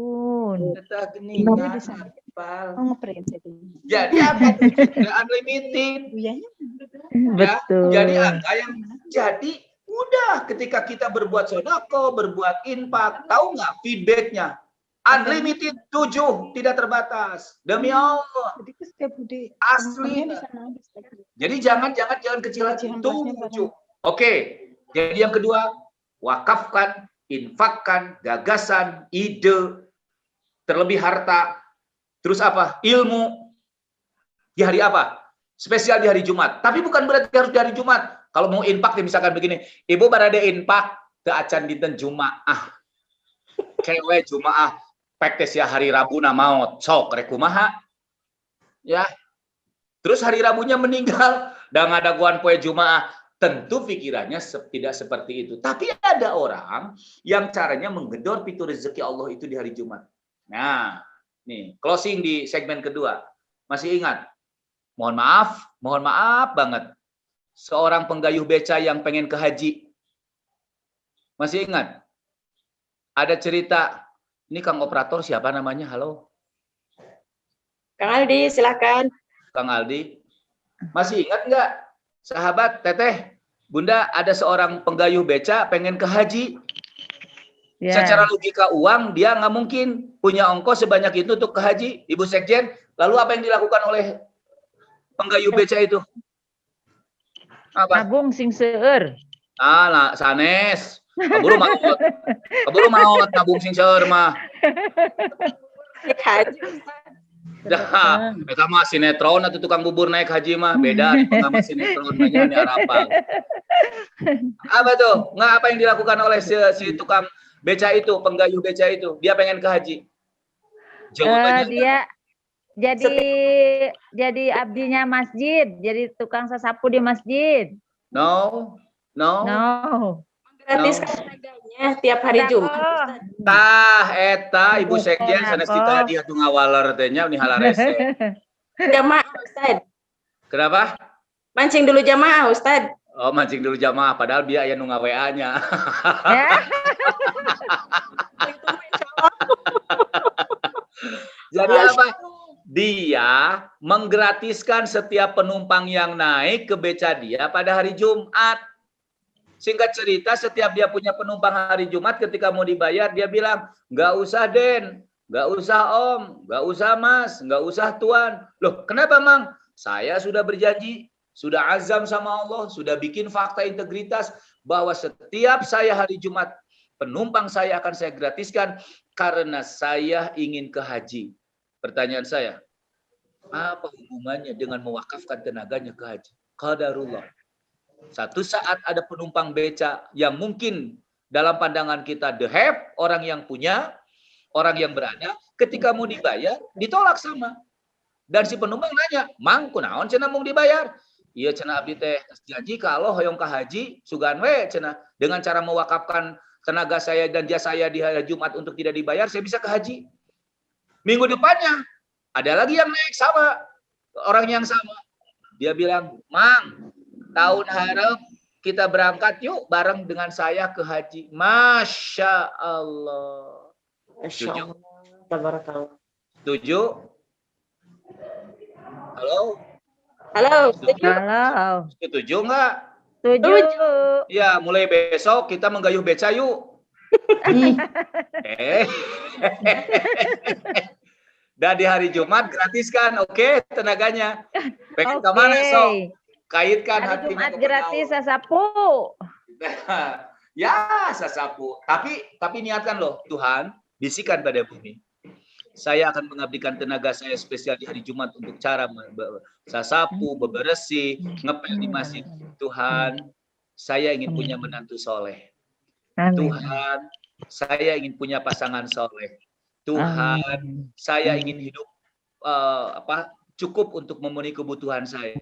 Jadi apa? Unlimited. Ya, Betul. jadi angka yang jadi mudah ketika kita berbuat sodako, berbuat infak. Tahu nggak feedbacknya? Unlimited 7, tidak terbatas. Demi Allah, asli. Jadi jangan kecil hati. 7. Oke, jadi yang kedua, wakafkan, infakkan, gagasan, ide, terlebih harta. Terus apa? Ilmu. Di hari apa? Spesial di hari Jumat. Tapi bukan berarti harus di hari Jumat. Kalau mau infak, misalkan begini, ibu barade infak, ke acan dinten Jumaah. Kewe Jumaah, pektes ya hari Rabu na maut, sok rekumaha. Ya. Terus hari Rabunya meninggal, dan ada guan poe Jumaah. Tentu pikirannya tidak seperti itu. Tapi ada orang yang caranya menggedor pintu rezeki Allah itu di hari Jumat. Nah, nih, closing di segmen kedua. Masih ingat? Mohon maaf banget. Seorang penggayuh beca yang pengen ke haji. Masih ingat? Ada cerita, ini Kang Operator siapa namanya? Halo? Kang Aldi, silakan. Kang Aldi. Masih ingat nggak? Sahabat, Teteh, Bunda, ada seorang penggayuh beca pengen ke haji. Ya. Secara logika uang, dia nggak mungkin punya ongkos sebanyak itu untuk ke haji. Ibu Sekjen, lalu apa yang dilakukan oleh penggayuh beca itu? Apa? Nabung sing seueur. Nah, sanes. Kaburu maot nabung sing seueur mah. Haji. Dah, eta mah sinetron atau tukang bubur naik haji mah beda sama sinetron banyak di Arafah. Apa tuh? Nggak apa yang dilakukan oleh si tukang beca itu, penggayuh beca itu? Dia pengen ke haji. Jawabannya Dia jadi abdinya masjid, jadi tukang sasapu di masjid. no. Gratis harganya tiap hari Jumat. Tah eta Ibu Sekjen sanes kita dia tuh ngawaler teh nya nih halarese. Jamaah Ustaz. Kenapa? Mancing dulu jamaah Ustaz. Oh, mancing dulu jamaah padahal dia aya nu nga-WA-nya. Ya. Jadi apa? Dia menggratiskan setiap penumpang yang naik ke beca dia pada hari Jumat. Singkat cerita, setiap dia punya penumpang hari Jumat, ketika mau dibayar, dia bilang, nggak usah Den, nggak usah Om, nggak usah Mas, nggak usah Tuan. Loh, kenapa Mang? Saya sudah berjanji, sudah azam sama Allah, sudah bikin fakta integritas, bahwa setiap saya hari Jumat, penumpang saya akan saya gratiskan, karena saya ingin ke haji. Pertanyaan saya, apa hubungannya dengan mewakafkan tenaganya ke haji? Qadarullah. Satu saat ada penumpang beca yang mungkin dalam pandangan kita the have, orang yang punya, orang yang berada, ketika mau dibayar, ditolak sama. Dan si penumpang nanya, Mang, kunaon cenah mau dibayar? Iya cenah abdi teh janji kalau hoyong ka haji, sugan we cenah dengan cara mewakafkan tenaga saya dan jasa saya di hari Jumat untuk tidak dibayar, saya bisa ke haji. Minggu depannya, ada lagi yang naik sama, orang yang sama. Dia bilang, Mang, tahun harap kita berangkat yuk bareng dengan saya ke haji. Masya Allah. Masya Allah. Tabarakallah. Setuju? Halo? Halo, setuju? Halo. Setuju nggak? Setuju. Ya, mulai besok kita menggayuh beca yuk. Dan di hari Jumat gratiskan, oke, tenaganya. Pengen ke mana sok? Kaitkan Hari hatinya Jumat ke gratis pengaul. sasapu. Ya, sasapu. Tapi niatkan loh, Tuhan, bisikan pada bumi. Saya akan mengabdikan tenaga saya spesial di hari Jumat untuk cara sasapu, bebersih, ngepel di masjid. Tuhan, saya ingin punya menantu soleh. Amin. Tuhan, saya ingin punya pasangan soleh. Tuhan, Amin. saya ingin hidup cukup untuk memenuhi kebutuhan saya.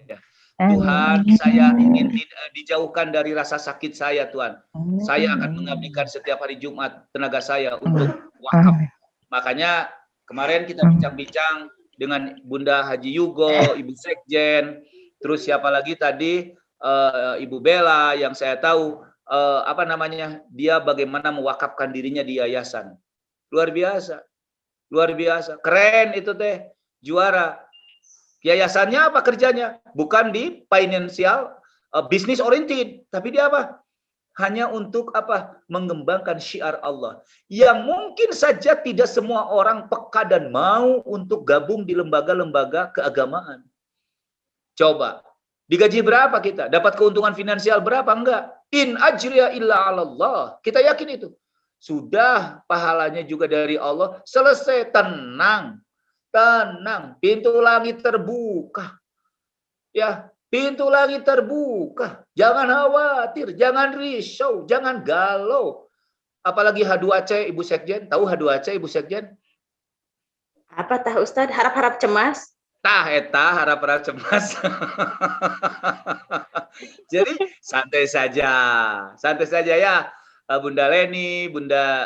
Amin. Tuhan, saya ingin dijauhkan dari rasa sakit saya, Tuhan. Saya akan mengabdikan setiap hari Jumat tenaga saya untuk wakaf. Makanya kemarin kita bincang-bincang dengan Bunda Haji Yugo, Ibu Sekjen, terus siapa lagi tadi, Ibu Bella yang saya tahu dia bagaimana mewakafkan dirinya di yayasan. Luar biasa. Luar biasa. Keren itu teh. Juara. Yayasannya apa kerjanya? Bukan di financial, bisnis oriented, tapi dia apa? Hanya untuk apa? Mengembangkan syiar Allah. Yang mungkin saja tidak semua orang peka dan mau untuk gabung di lembaga-lembaga keagamaan. Coba, digaji berapa kita? Dapat keuntungan finansial berapa? Enggak. In ajriya illa 'ala Allah. Kita yakin itu. Sudah pahalanya juga dari Allah. Selesai, tenang. Tenang, pintu langit terbuka. Ya, pintu langit terbuka. Jangan khawatir, jangan risau, jangan galau. Apalagi H2C, Ibu Sekjen. Tahu H2C, Ibu Sekjen? Apa tah Ustadz? Harap-harap cemas. Tah eta harap-harap cemas. Jadi santai saja ya. Bunda Leni, Bunda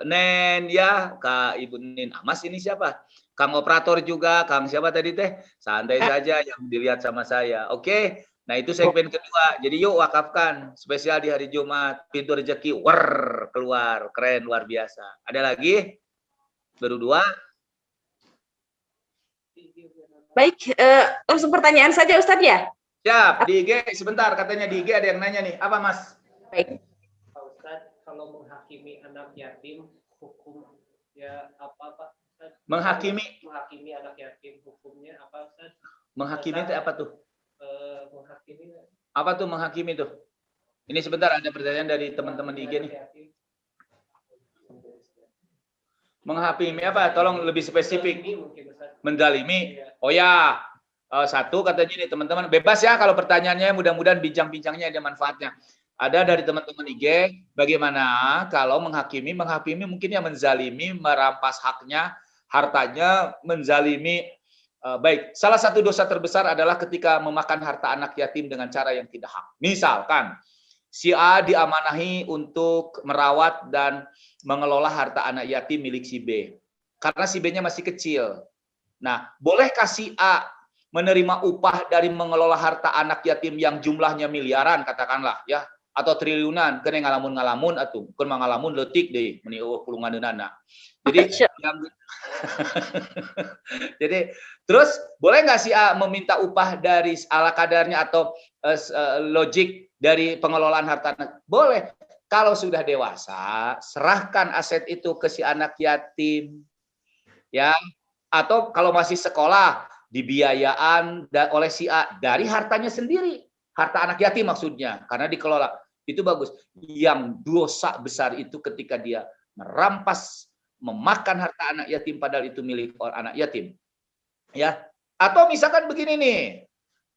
Nen ya, Kak Ibu Nin Amas ini siapa? Kang operator juga, Kang siapa tadi teh? Santai saja yang dilihat sama saya. Oke. Nah, itu segmen kedua. Jadi yuk wakafkan spesial di hari Jumat, pintu rezeki keluar, keren luar biasa. Ada lagi? Baru 2. Baik, langsung pertanyaan saja Ustadz ya. Siap, di IG sebentar katanya di IG ada yang nanya nih. Apa, Mas? Baik. Pak Ustadz, kalau menghakimi anak yatim hukum ya apa Pak Ustadz? Menghakimi Anak yatim hukumnya apa Ustadz? Menghakimi itu apa tuh? Menghakimi Apa tuh menghakimi tuh? Ini sebentar ada pertanyaan dari teman-teman di IG nih. Menghakimi apa? Tolong lebih spesifik. Mendalimi. Oh ya. Satu katanya nih teman-teman, bebas ya kalau pertanyaannya, mudah-mudahan bincang-bincangnya ada manfaatnya. Ada dari teman-teman IG, bagaimana kalau menghakimi mungkin ya menzalimi, merampas haknya, hartanya, menzalimi. Baik, salah satu dosa terbesar adalah ketika memakan harta anak yatim dengan cara yang tidak hak. Misalkan, si A diamanahi untuk merawat dan mengelola harta anak yatim milik si B. Karena si B-nya masih kecil. Nah, bolehkah si A menerima upah dari mengelola harta anak yatim yang jumlahnya miliaran, katakanlah, ya, atau triliunan, kena ngalamun-ngalamun, atau bukan ngalamun letik deh, meniuh pulungan anak. Jadi, jadi terus boleh nggak si A meminta upah dari ala kadarnya atau logik dari pengelolaan harta anak? Boleh. Kalau sudah dewasa, serahkan aset itu ke si anak yatim, ya. Atau kalau masih sekolah, dibiayaan oleh si A dari hartanya sendiri, harta anak yatim maksudnya, karena dikelola. Itu bagus. Yang dosa besar itu ketika dia merampas, memakan harta anak yatim padahal itu milik anak yatim. Ya. Atau misalkan begini nih.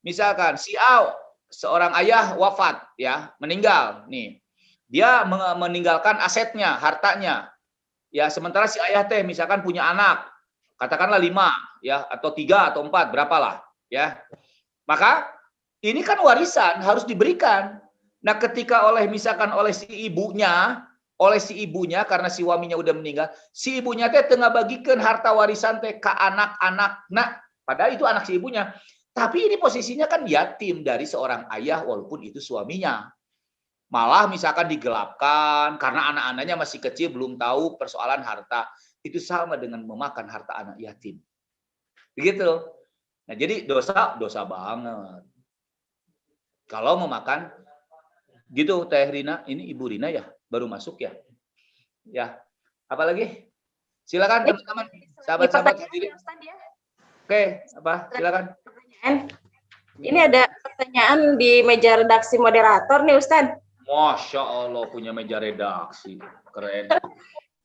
Misalkan si A, seorang ayah wafat, ya, meninggal nih. Dia meninggalkan asetnya, hartanya. Ya, sementara si ayah teh misalkan punya anak, katakanlah 5, ya, atau 3 atau 4, berapalah, ya. Maka ini kan warisan harus diberikan. Nah, ketika misalkan oleh si ibunya karena si waminya udah meninggal, si ibunya teh tengah bagikan harta warisan teh ke anak-anak. Nah, padahal itu anak si ibunya. Tapi ini posisinya kan yatim dari seorang ayah walaupun itu suaminya. Malah misalkan digelapkan karena anak-anaknya masih kecil belum tahu persoalan harta. Itu sama dengan memakan harta anak yatim. Begitu. Nah, jadi dosa banget. Kalau memakan gitu, Teh Rina, ini Ibu Rina ya, baru masuk ya. Ya, apalagi? Silakan teman-teman, sahabat-sahabat hadirin. Oke, apa? Silakan. Ini ada pertanyaan di meja redaksi moderator nih, Ustadz. Masya Allah, punya meja redaksi, keren.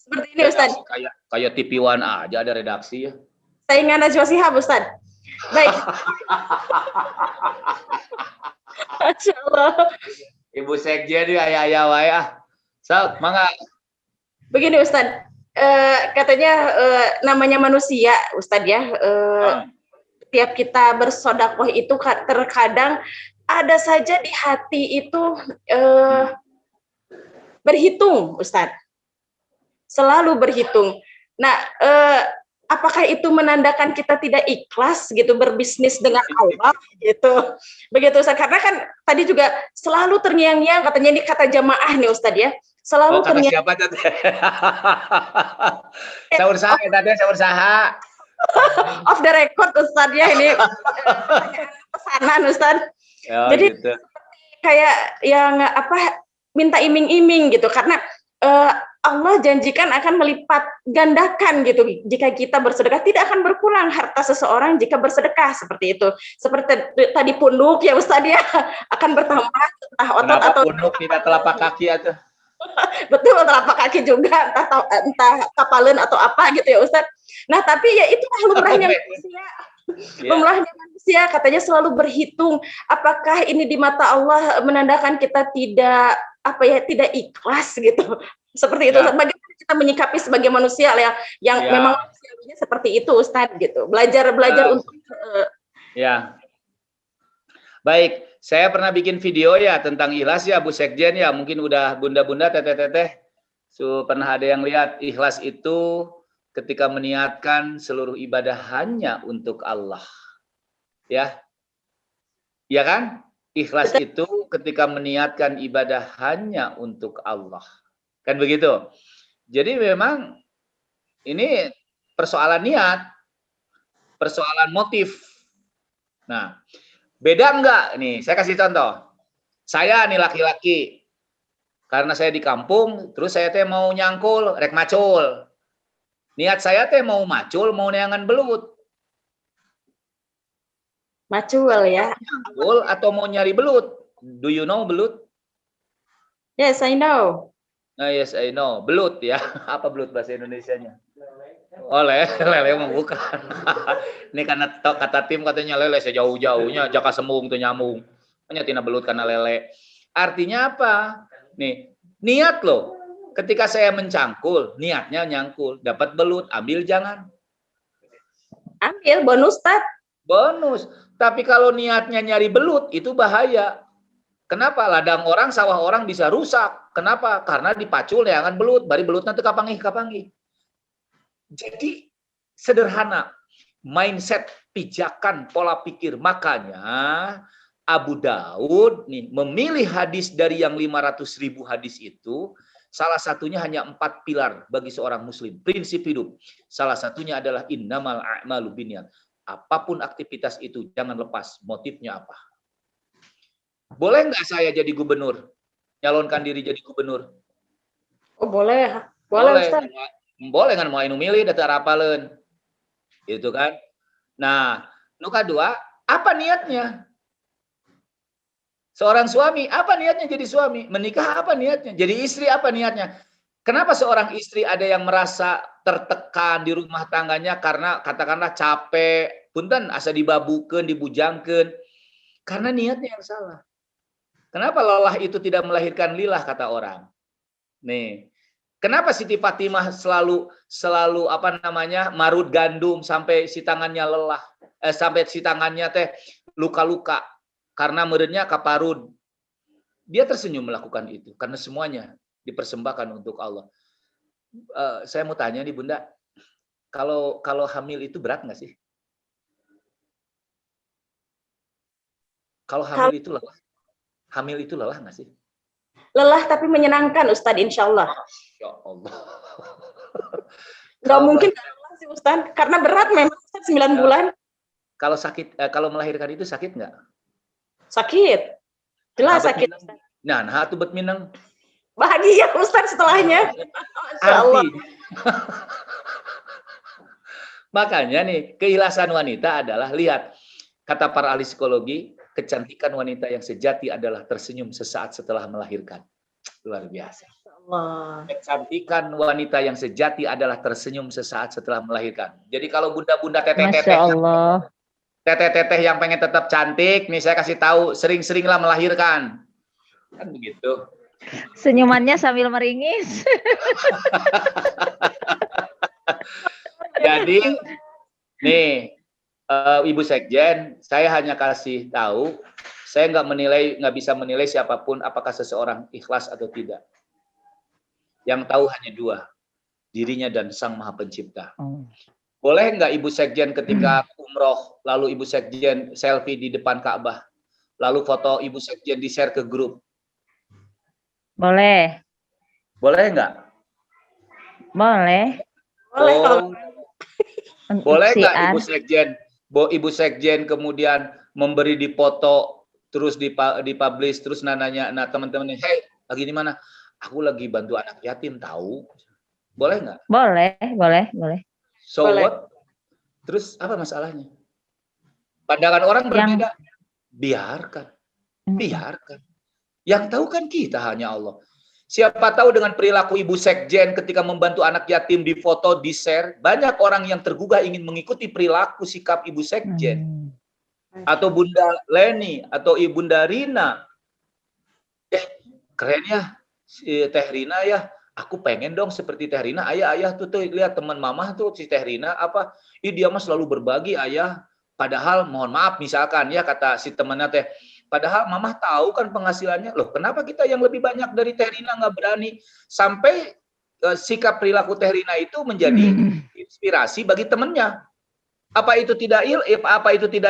Seperti ini, Ustadz. Kayak TV One aja ada redaksi ya. Saingan Najwa Shihab, Ustadz. Baik. Masya Allah. Ibu Sekjen ya wae ah. Sok, mangga. Begini Ustadz, katanya namanya manusia Ustadz ya, tiap kita bersodakoh itu terkadang ada saja di hati itu berhitung Ustadz, selalu berhitung. Nah, apakah itu menandakan kita tidak ikhlas gitu berbisnis dengan Allah gitu? Begitu Ustadz, karena kan tadi juga selalu terngiang-ngiang, katanya ini kata jamaah nih Ustadz ya, selalu terngiang. Siapa tadi? Saya usaha. Off the record Ustadz ya, ini pesanan Ustadz. Ya, jadi gitu. kayak yang apa minta iming-iming gitu karena Allah janjikan akan melipat gandakan gitu jika kita bersedekah, tidak akan berkurang harta seseorang jika bersedekah, seperti itu. Seperti tadi punduk ya Ustaz ya, akan bertambah entah otot Kenapa atau punduk tidak telapak kaki atau? betul telapak kaki juga, entah kapalen atau apa gitu ya Ustaz. Nah tapi ya itu lumrahnya manusia. Lumrahnya manusia, katanya selalu berhitung apakah ini di mata Allah menandakan kita tidak tidak ikhlas gitu. Seperti itu. Bagaimana kita menyikapi sebagai manusia yang memang manusiawinya seperti itu Ustadz gitu. Belajar untuk ya. Baik, saya pernah bikin video ya tentang ikhlas ya Bu Sekjen ya, mungkin udah bunda-bunda teteh-teteh pernah ada yang lihat. Ikhlas itu ketika meniatkan seluruh ibadah hanya untuk Allah. Ya. Ya kan? Ikhlas itu ketika meniatkan ibadah hanya untuk Allah. Kan begitu? Jadi memang ini persoalan niat, persoalan motif. Nah, beda enggak? Nih, saya kasih contoh. Saya nih laki-laki, karena saya di kampung, terus saya teh mau nyangkul, rek macul. Niat saya teh mau macul, mau neangan belut. Macul ya. Nyangkul atau mau nyari belut? Do you know belut? Yes, I know. Yes, I know. Belut ya. Apa belut bahasa Indonesianya? Oh, lele mah bukan. Ini karena kata tim katanya lele sejauh-jauhnya jaka sembung tuh nyamung. Hanya tina belut karena lele. Artinya apa? Nih, niat loh. Ketika saya mencangkul, niatnya nyangkul, dapat belut, ambil jangan. Ambil bonus Tat. Bonus. Tapi kalau niatnya nyari belut itu bahaya. Kenapa? Ladang orang, sawah orang bisa rusak. Kenapa? Karena dipacul neangan belut, bari belut nanti kapangi. Jadi sederhana, mindset, pijakan, pola pikir. Makanya Abu Daud nih memilih hadis dari yang 500.000 hadis itu, salah satunya hanya 4 pilar bagi seorang muslim, prinsip hidup. Salah satunya adalah innamal a'malu binniyat. Apapun aktivitas itu jangan lepas motifnya apa. Boleh nggak saya jadi gubernur? Nyalonkan diri jadi gubernur? Oh boleh. Boleh Ustaz. Boleh kan mau milih data rapaleun. Itu kan. Nah, nu kedua, apa niatnya? Seorang suami, apa niatnya jadi suami? Menikah apa niatnya? Jadi istri apa niatnya? Kenapa seorang istri ada yang merasa tertekan di rumah tangganya karena katakanlah capek, punten asa dibabukeun, dibujangkeun. Karena niatnya yang salah. Kenapa lelah itu tidak melahirkan lillah kata orang? Nih, kenapa Siti Fatimah selalu marut gandum sampai si tangannya lelah, sampai si tangannya teh luka-luka karena merenya kaparud. Dia tersenyum melakukan itu karena semuanya dipersembahkan untuk Allah. Saya mau tanya nih Bunda, kalau hamil itu berat nggak sih? Kalau hamil itu lelah? Hamil itu lelah nggak sih? Lelah tapi menyenangkan Ustadz, insya Allah. Ya Allah. Nggak mungkin lelah sih Ustadz, karena berat memang Ustadz 9 bulan. Kalau sakit, kalau melahirkan itu sakit nggak? Sakit. Jelas sakit Ustadz. Nah, itu bet minang. Bahagia Ustadz setelahnya. Masya Allah. Makanya nih, keikhlasan wanita adalah, lihat, kata para ahli psikologi, kecantikan wanita yang sejati adalah tersenyum sesaat setelah melahirkan. Luar biasa. Kecantikan wanita yang sejati adalah tersenyum sesaat setelah melahirkan. Jadi kalau bunda-bunda teteh yang pengen tetap cantik, nih saya kasih tahu, sering-seringlah melahirkan. Kan begitu. Senyumannya sambil meringis. Jadi, nih, Ibu Sekjen, saya hanya kasih tahu, saya nggak bisa menilai siapapun apakah seseorang ikhlas atau tidak. Yang tahu hanya dua, dirinya dan Sang Maha Pencipta. Boleh nggak Ibu Sekjen ketika umroh, lalu Ibu Sekjen selfie di depan Ka'bah, lalu foto Ibu Sekjen di-share ke grup? Boleh. Boleh nggak? Boleh. Boleh kalau boleh nggak Ibu Sekjen? Ibu Sekjen kemudian memberi di foto terus dipublish, terus nanya, nah teman-teman, hey, lagi di mana? Aku lagi bantu anak yatim, tahu? Boleh nggak? Boleh. So Boleh. what? Terus apa masalahnya? Pandangan orang berbeda, biarkan. Yang tahu kan kita, hanya Allah. Siapa tahu dengan perilaku Ibu Sekjen ketika membantu anak yatim difoto, di-share, banyak orang yang tergugah ingin mengikuti perilaku sikap Ibu Sekjen. Atau Bunda Leni, atau Ibunda Rina. Keren ya, si Teh Rina ya. Aku pengen dong seperti Teh Rina. Ayah tuh lihat teman mama tuh si Teh Rina apa? Dia mah selalu berbagi ayah. Padahal mohon maaf misalkan ya kata si temannya Teh. Padahal mama tahu kan penghasilannya. Loh kenapa kita yang lebih banyak dari Teh Rina nggak berani? Sampai sikap perilaku Teh Rina itu menjadi inspirasi bagi temennya. Apa itu tidak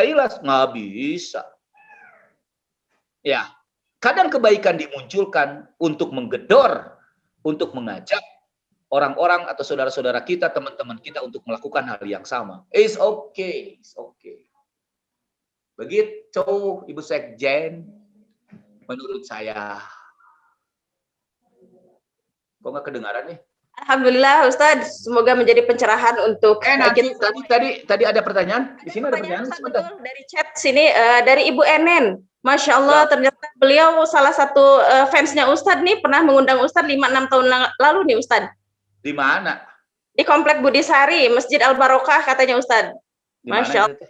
ilas? Nggak bisa. Ya, kadang kebaikan dimunculkan untuk menggedor, untuk mengajak orang-orang atau saudara-saudara kita, teman-teman kita untuk melakukan hal yang sama. It's okay. Begitu Ibu Sekjen, menurut saya. Kok nggak kedengaran nih? Alhamdulillah Ustadz, semoga menjadi pencerahan untuk Nanti tadi ada pertanyaan. Di sini ada pertanyaan. Ustadz, betul, dari chat sini dari Ibu Enen. Masya Allah, ternyata beliau salah satu fansnya Ustadz nih, pernah mengundang Ustadz 5-6 tahun lalu nih Ustadz. Di mana? Di Komplek Budisari, Masjid Al Barokah katanya Ustadz. Masya Allah.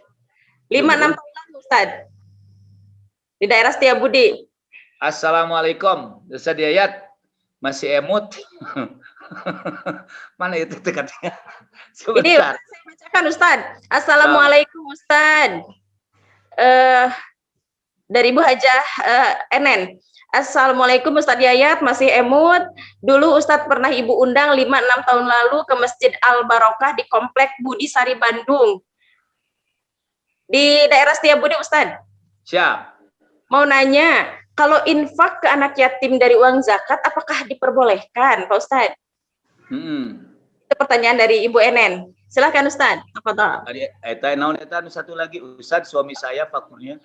5-6 tahun lalu Ustadz. Di daerah Setiabudi. Assalamualaikum, Ustadz Yayat. Masih emut. Mana itu dekatnya? Ini saya bacakan Ustadz. Assalamualaikum Ustadz. Dari Ibu Hajah Enen. Assalamualaikum Ustadz Yayat, masih emut. Dulu Ustadz pernah Ibu undang 5-6 tahun lalu ke Masjid Al Barokah di Komplek Budisari Bandung. Di daerah Setiabudi Ustadz. Siap. Mau nanya, kalau infak ke anak yatim dari uang zakat, apakah diperbolehkan Pak Ustadz? Itu pertanyaan dari Ibu Enen. Silahkan Ustadz. Apa tahu? Eta satu lagi Ustadz, suami saya Pak Kurnia.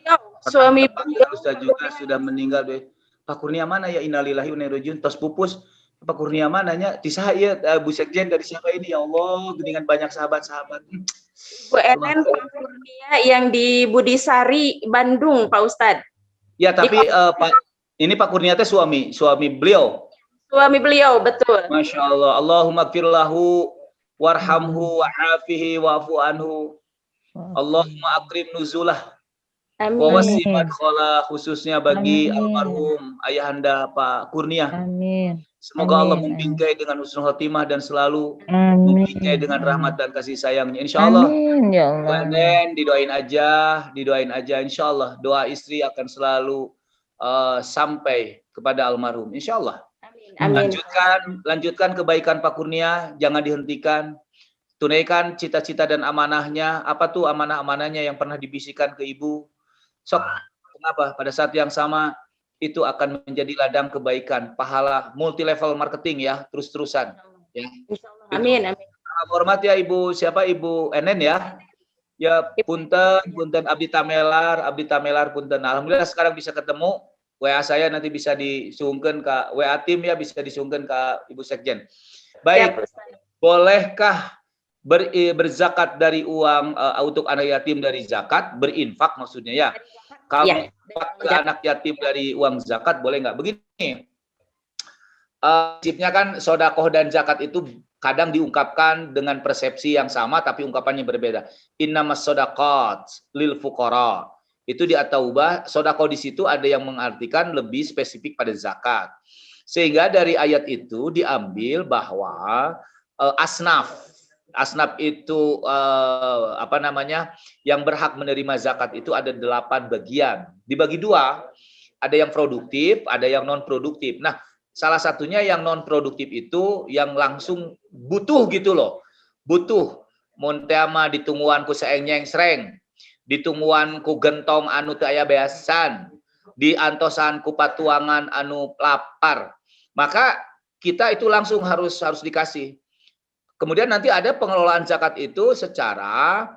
Suami Ustadz juga sudah meninggal deh. Pak Kurnia mana ya? Innalillahi wa inna ilaihi rajiun. Tos pupus. Pak Kurnia mana nya? Di saya Bu Sekjen dari siapa ini ya Allah, dengan banyak sahabat-sahabat. Bu Enen Pak Kurnia yang di Budisari Bandung Pak Ustadz. Ya tapi Pak ini Pak Kurnia teh suami beliau. Suami beliau, betul. Masya Allah. Allahumma gfirlahu warhamhu wa'afihi wa'fu anhu. Allahumma akrim nuzulah. Amin. Wa wasimat khola, khususnya bagi almarhum ayahanda Pak Kurnia. Amin. Semoga Allah membingkai dengan husnul khotimah dan selalu membingkai dengan rahmat dan kasih sayangnya. Insya Allah. Amin, ya Allah. Dan didoain aja. Insya Allah. Doa istri akan selalu sampai kepada almarhum. Insya Allah. Amin. Lanjutkan kebaikan Pak Kurnia, jangan dihentikan. Tunaikan cita-cita dan amanahnya. Apa tuh amanah-amanahnya yang pernah dibisikkan ke Ibu? Sok, kenapa? Pada saat yang sama itu akan menjadi ladang kebaikan, pahala multi level marketing ya, terus-terusan. Ya. Amin. Hormat ya Ibu, siapa Ibu Enen ya? Ya punten Abdi Tamelar punten. Alhamdulillah sekarang bisa ketemu. WA saya nanti bisa disungkeun ke WA tim ya, bisa disungkeun ke Ibu Sekjen. Baik, bolehkah berzakat dari uang untuk anak yatim dari zakat, berinfak maksudnya ya? Kalau ke anak yatim dari uang zakat boleh nggak? Begini, prinsipnya kan sodakoh dan zakat itu kadang diungkapkan dengan persepsi yang sama tapi ungkapannya berbeda. Innamas sodaqat lil fuqara. Itu di At-Taubah, sodako di situ ada yang mengartikan lebih spesifik pada zakat. Sehingga dari ayat itu diambil bahwa asnaf itu yang berhak menerima zakat itu ada 8 bagian. Dibagi 2, ada yang produktif, ada yang non produktif. Nah, salah satunya yang non produktif itu yang langsung butuh gitu loh. Butuh montama ditungguan ku saengyeng sreng. Ditungguan ku gentong anu teu aya beasan, diantosan ku patuangan anu lapar. Maka kita itu langsung harus dikasih. Kemudian nanti ada pengelolaan zakat itu secara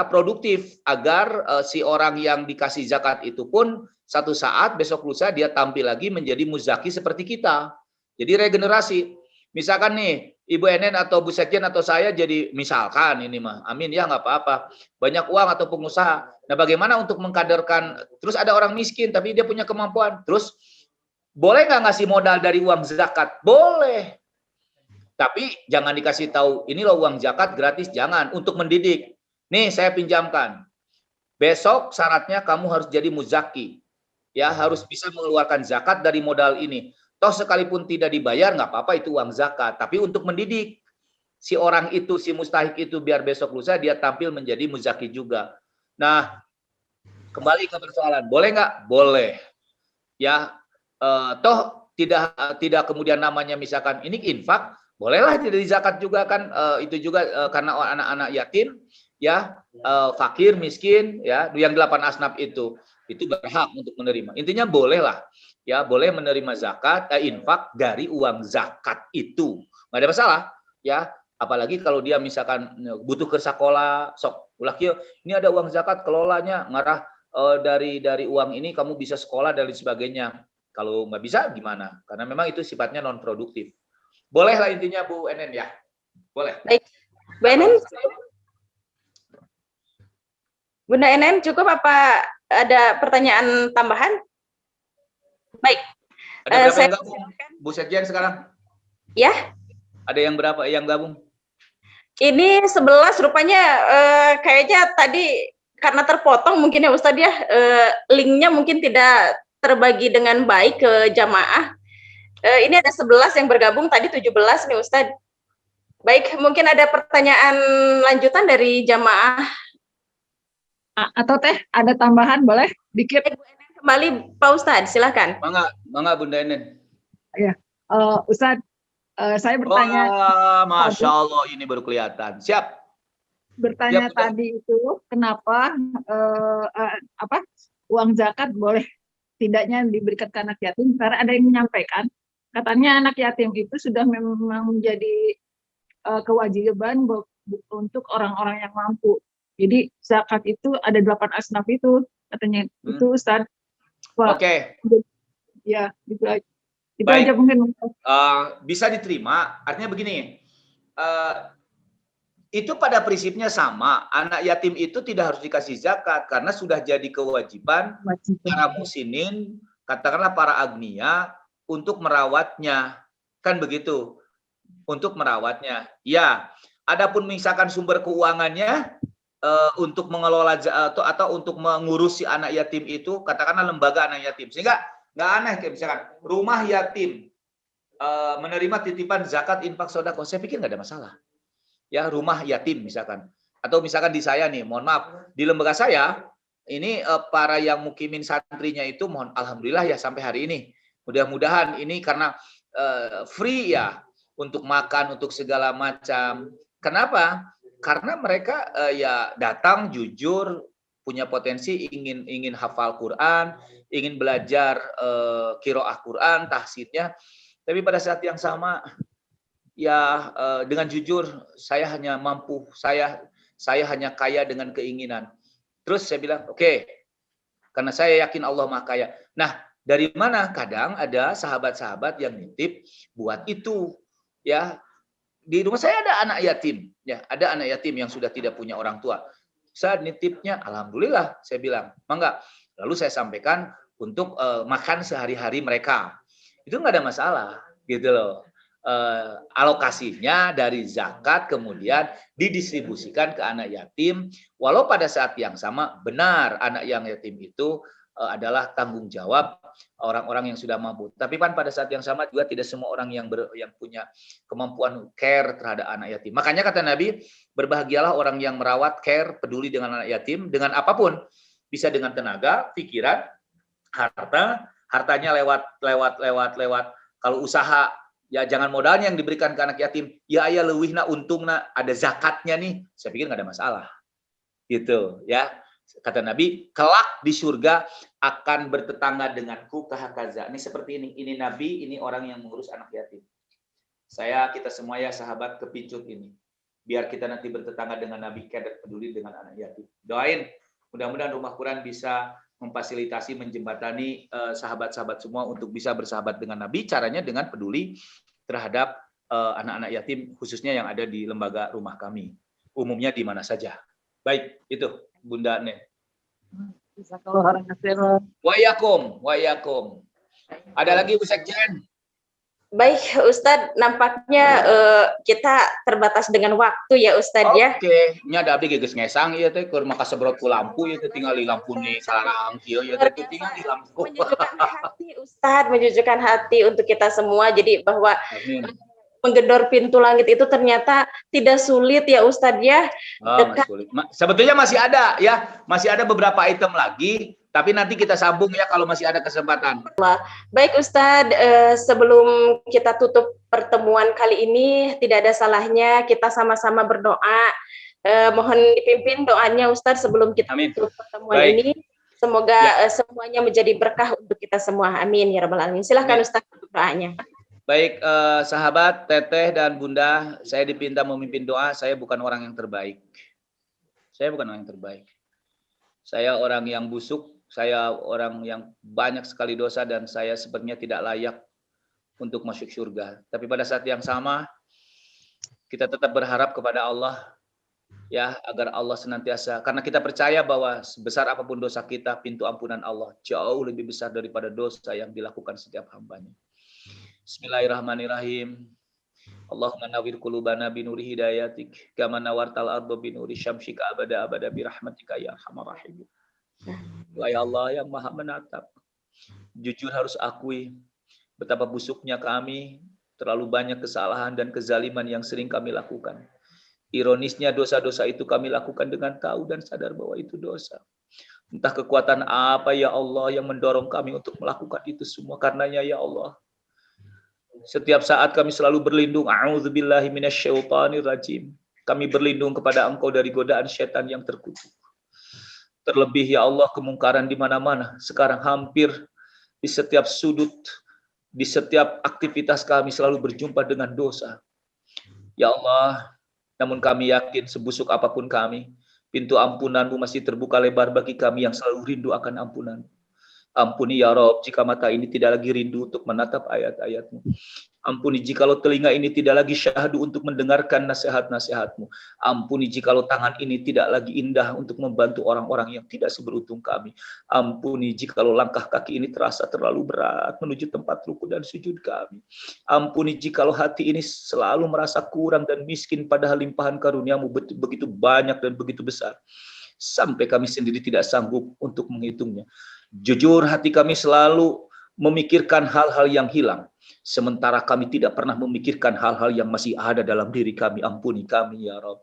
produktif agar si orang yang dikasih zakat itu pun satu saat besok lusa dia tampil lagi menjadi muzaki seperti kita. Jadi regenerasi. Misalkan nih, Ibu Enen atau Bu Sekjen atau saya jadi misalkan ini mah, amin ya nggak apa-apa, banyak uang atau pengusaha. Nah bagaimana untuk mengkaderkan, terus ada orang miskin tapi dia punya kemampuan, terus boleh nggak ngasih modal dari uang zakat? Boleh. Tapi jangan dikasih tahu, ini loh uang zakat gratis, jangan. Untuk mendidik. Nih saya pinjamkan. Besok syaratnya kamu harus jadi muzaki. Ya, harus bisa mengeluarkan zakat dari modal ini. Toh sekalipun tidak dibayar, nggak apa-apa itu uang zakat. Tapi untuk mendidik si orang itu, si mustahik itu, biar besok lusa dia tampil menjadi muzaki juga. Nah, kembali ke persoalan. Boleh nggak? Boleh. Ya, toh tidak kemudian namanya misalkan ini infak, bolehlah jadi zakat juga kan, itu juga karena anak-anak yatim, ya, fakir, miskin, ya, yang 8 asnaf itu berhak untuk menerima. Intinya bolehlah, ya, boleh menerima zakat, infak dari uang zakat itu, nggak ada masalah, ya. Apalagi kalau dia misalkan butuh ke sekolah, sok ulah kieu, ini ada uang zakat kelolanya ngarah dari uang ini kamu bisa sekolah dan lain sebagainya. Kalau nggak bisa gimana? Karena memang itu sifatnya non produktif. Bolehlah intinya Bu Enen ya, boleh. Baik, Bu Enen, Bunda Enen cukup apa ada pertanyaan tambahan? Baik. Ada berapa saya yang gabung? Bu Sekjen sekarang? Ya. Ada yang berapa yang gabung? Ini 11 rupanya, kayaknya tadi karena terpotong mungkin ya Ustadz ya, linknya mungkin tidak terbagi dengan baik ke jamaah. Ini ada 11 yang bergabung, tadi 17 nih Ustadz. Baik, mungkin ada pertanyaan lanjutan dari jamaah. Atau Teh, ada tambahan boleh? Dikit. Kembali Pak Ustadz, silakan. Mangga Bunda Enen. Ya, Ustadz, saya bertanya. Wah, Masya Allah, ini baru kelihatan. Siap. Bertanya Siap, tadi itu kenapa uang zakat boleh tidaknya diberikan ke anak yatim? Karena ada yang menyampaikan katanya anak yatim itu sudah memang menjadi kewajiban untuk orang-orang yang mampu. Jadi zakat itu ada 8 asnaf itu katanya itu Ustadz. Oke. Ya, gitu aja. Itu aja mungkin. Bisa diterima. Artinya begini, itu pada prinsipnya sama. Anak yatim itu tidak harus dikasih zakat karena sudah jadi kewajiban para musinin, katakanlah para agnia, untuk merawatnya. Kan begitu. Untuk merawatnya. Ya, adapun misalkan sumber keuangannya untuk mengelola atau untuk mengurusi anak yatim itu, katakanlah lembaga anak yatim. Sehingga nggak aneh kayak misalkan rumah yatim menerima titipan zakat, infak, sedekah. Saya pikir nggak ada masalah. Ya, rumah yatim misalkan. Atau misalkan di saya nih, mohon maaf, di lembaga saya ini para yang mukimin santrinya itu mohon alhamdulillah ya sampai hari ini. Mudah-mudahan ini karena free ya untuk makan, untuk segala macam. Kenapa? Karena mereka ya datang jujur, punya potensi ingin hafal Quran, ingin belajar qiraah Quran, tahsidnya. Tapi pada saat yang sama ya dengan jujur saya hanya mampu, saya hanya kaya dengan keinginan. Terus saya bilang, oke, karena saya yakin Allah Maha Kaya. Nah, dari mana? Kadang ada sahabat-sahabat yang nitip buat itu. Ya, di rumah saya ada anak yatim, ya, ada anak yatim yang sudah tidak punya orang tua. Saya nitipnya, alhamdulillah, saya bilang, mangga. Lalu saya sampaikan untuk makan sehari-hari mereka. Itu nggak ada masalah, gitu loh. Alokasinya dari zakat kemudian didistribusikan ke anak yatim, walau pada saat yang sama benar anak yang yatim itu adalah tanggung jawab orang-orang yang sudah mampu. Tapi kan pada saat yang sama juga tidak semua orang yang punya kemampuan care terhadap anak yatim. Makanya kata Nabi, berbahagialah orang yang merawat, care, peduli dengan anak yatim dengan apapun, bisa dengan tenaga, pikiran, hartanya lewat. Kalau usaha ya jangan modalnya yang diberikan ke anak yatim. Ya ayah leuwihna untungna ada zakatnya nih. Saya pikir nggak ada masalah. Gitu ya. Kata Nabi, kelak di surga akan bertetangga denganku kahakaza. Ini seperti ini. Ini Nabi, ini orang yang mengurus anak yatim. Kita semua ya sahabat kepincut ini. Biar kita nanti bertetangga dengan Nabi dan peduli dengan anak yatim. Doain mudah-mudahan rumah Quran bisa memfasilitasi, menjembatani sahabat-sahabat semua untuk bisa bersahabat dengan Nabi. Caranya dengan peduli terhadap anak-anak yatim, khususnya yang ada di lembaga rumah kami. Umumnya di mana saja. Baik, itu Bunda Nen. Wa'yakum. Ada lagi Bu Sekjen? Baik, Ustadz, nampaknya kita terbatas dengan waktu ya, Ustadz ya. Oke, nya ada abdi geus ngesang ieu teh keur maka sebrot ku lampu ieu teh tinggal di lampu nih sarang kieu ieu teh tinggal di lampu. Menyejukkan hati, Ustadz, menyejukkan hati untuk kita semua. Jadi bahwa Amin. menggedor pintu langit itu ternyata tidak sulit ya, Ustadz ya. Mas sulit. Sebetulnya masih ada ya, masih ada beberapa item lagi, tapi nanti kita sambung ya kalau masih ada kesempatan. Baik Ustadz, sebelum kita tutup pertemuan kali ini, tidak ada salahnya kita sama-sama berdoa. Mohon dipimpin doanya Ustadz sebelum kita tutup pertemuan ini. Semoga semuanya menjadi berkah untuk kita semua. Amin ya rabbal alamin. Silahkan Ustadz untuk doanya. Baik, sahabat, Teteh dan Bunda, saya dipinta memimpin doa. Saya bukan orang yang terbaik. Saya orang yang busuk, saya orang yang banyak sekali dosa, dan saya sepertinya tidak layak untuk masuk surga. Tapi pada saat yang sama, kita tetap berharap kepada Allah, ya, agar Allah senantiasa, karena kita percaya bahwa sebesar apapun dosa kita, pintu ampunan Allah jauh lebih besar daripada dosa yang dilakukan setiap hambanya. Bismillahirrahmanirrahim. Allahumma nawwir qulubana binuri hidayatik kama nawartal arda binuri syamsika abada birahmatika ya arhamar rahimin. Wahai Allah yang Maha menatap, jujur harus akui betapa busuknya kami, terlalu banyak kesalahan dan kezaliman yang sering kami lakukan. Ironisnya dosa-dosa itu kami lakukan dengan tahu dan sadar bahwa itu dosa. Entah kekuatan apa ya Allah yang mendorong kami untuk melakukan itu semua. Karenanya ya Allah, setiap saat kami selalu berlindung. A'udzubillahi minasyaitonirrajim. Kami berlindung kepada Engkau dari godaan setan yang terkutuk. Terlebih ya Allah, kemungkaran di mana-mana. Sekarang hampir di setiap sudut, di setiap aktivitas kami selalu berjumpa dengan dosa. Ya Allah, namun kami yakin sebusuk apapun kami, pintu ampunan-Mu masih terbuka lebar bagi kami yang selalu rindu akan ampunan. Ampuni ya Rob jika mata ini tidak lagi rindu untuk menatap ayat-ayat-Mu. Ampuni jikalau telinga ini tidak lagi syahdu untuk mendengarkan nasihat-nasihat-Mu. Ampuni jikalau tangan ini tidak lagi indah untuk membantu orang-orang yang tidak seberuntung kami. Ampuni jikalau langkah kaki ini terasa terlalu berat menuju tempat ruku dan sujud kami. Ampuni jikalau hati ini selalu merasa kurang dan miskin padahal limpahan karunia-Mu begitu banyak dan begitu besar, sampai kami sendiri tidak sanggup untuk menghitungnya. Jujur hati kami selalu memikirkan hal-hal yang hilang, sementara kami tidak pernah memikirkan hal-hal yang masih ada dalam diri kami. Ampuni kami ya Rabb.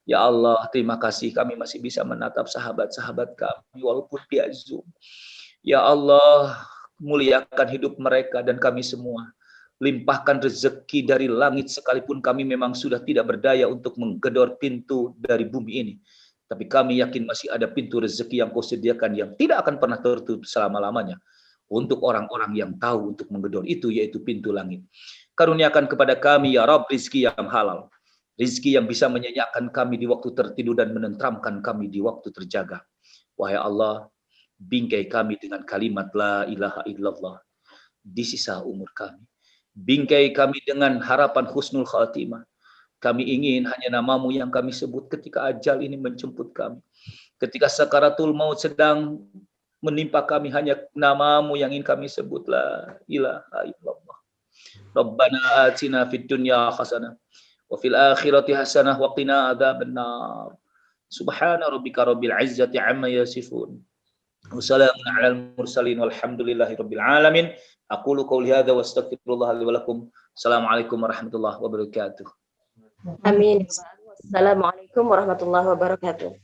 Ya Allah, terima kasih kami masih bisa menatap sahabat-sahabat kami walaupun via Zoom. Ya Allah, muliakan hidup mereka dan kami semua. Limpahkan rezeki dari langit sekalipun kami memang sudah tidak berdaya untuk menggedor pintu dari bumi ini. Tapi kami yakin masih ada pintu rezeki yang Kau sediakan yang tidak akan pernah tertutup selama-lamanya. Untuk orang-orang yang tahu untuk menggedor itu, yaitu pintu langit. Karuniakan kepada kami ya Rabb rizki yang halal. Rizki yang bisa menyenyakkan kami di waktu tertidur dan menenteramkan kami di waktu terjaga. Wahai Allah, bingkai kami dengan kalimat la ilaha illallah di sisa umur kami. Bingkai kami dengan harapan husnul khatimah. Kami ingin hanya nama-Mu yang kami sebut ketika ajal ini menjemput kami. Ketika sakaratul maut sedang menimpa kami, hanya nama-Mu yang ingin kami sebut, la ilaha illallah. Rabbana atina fid dunya hasanah wa fil akhirati hasanah wa qina adzabannar. Subhana rabbika rabbil izzati amma yasifun. Wassalamun alal mursalin walhamdulillahi rabbil alamin. Aqulu qouli hadza wa astaghfirullah li wa lakum. Assalamualaikum warahmatullahi wabarakatuh. Amin. Assalamualaikum warahmatullahi wabarakatuh.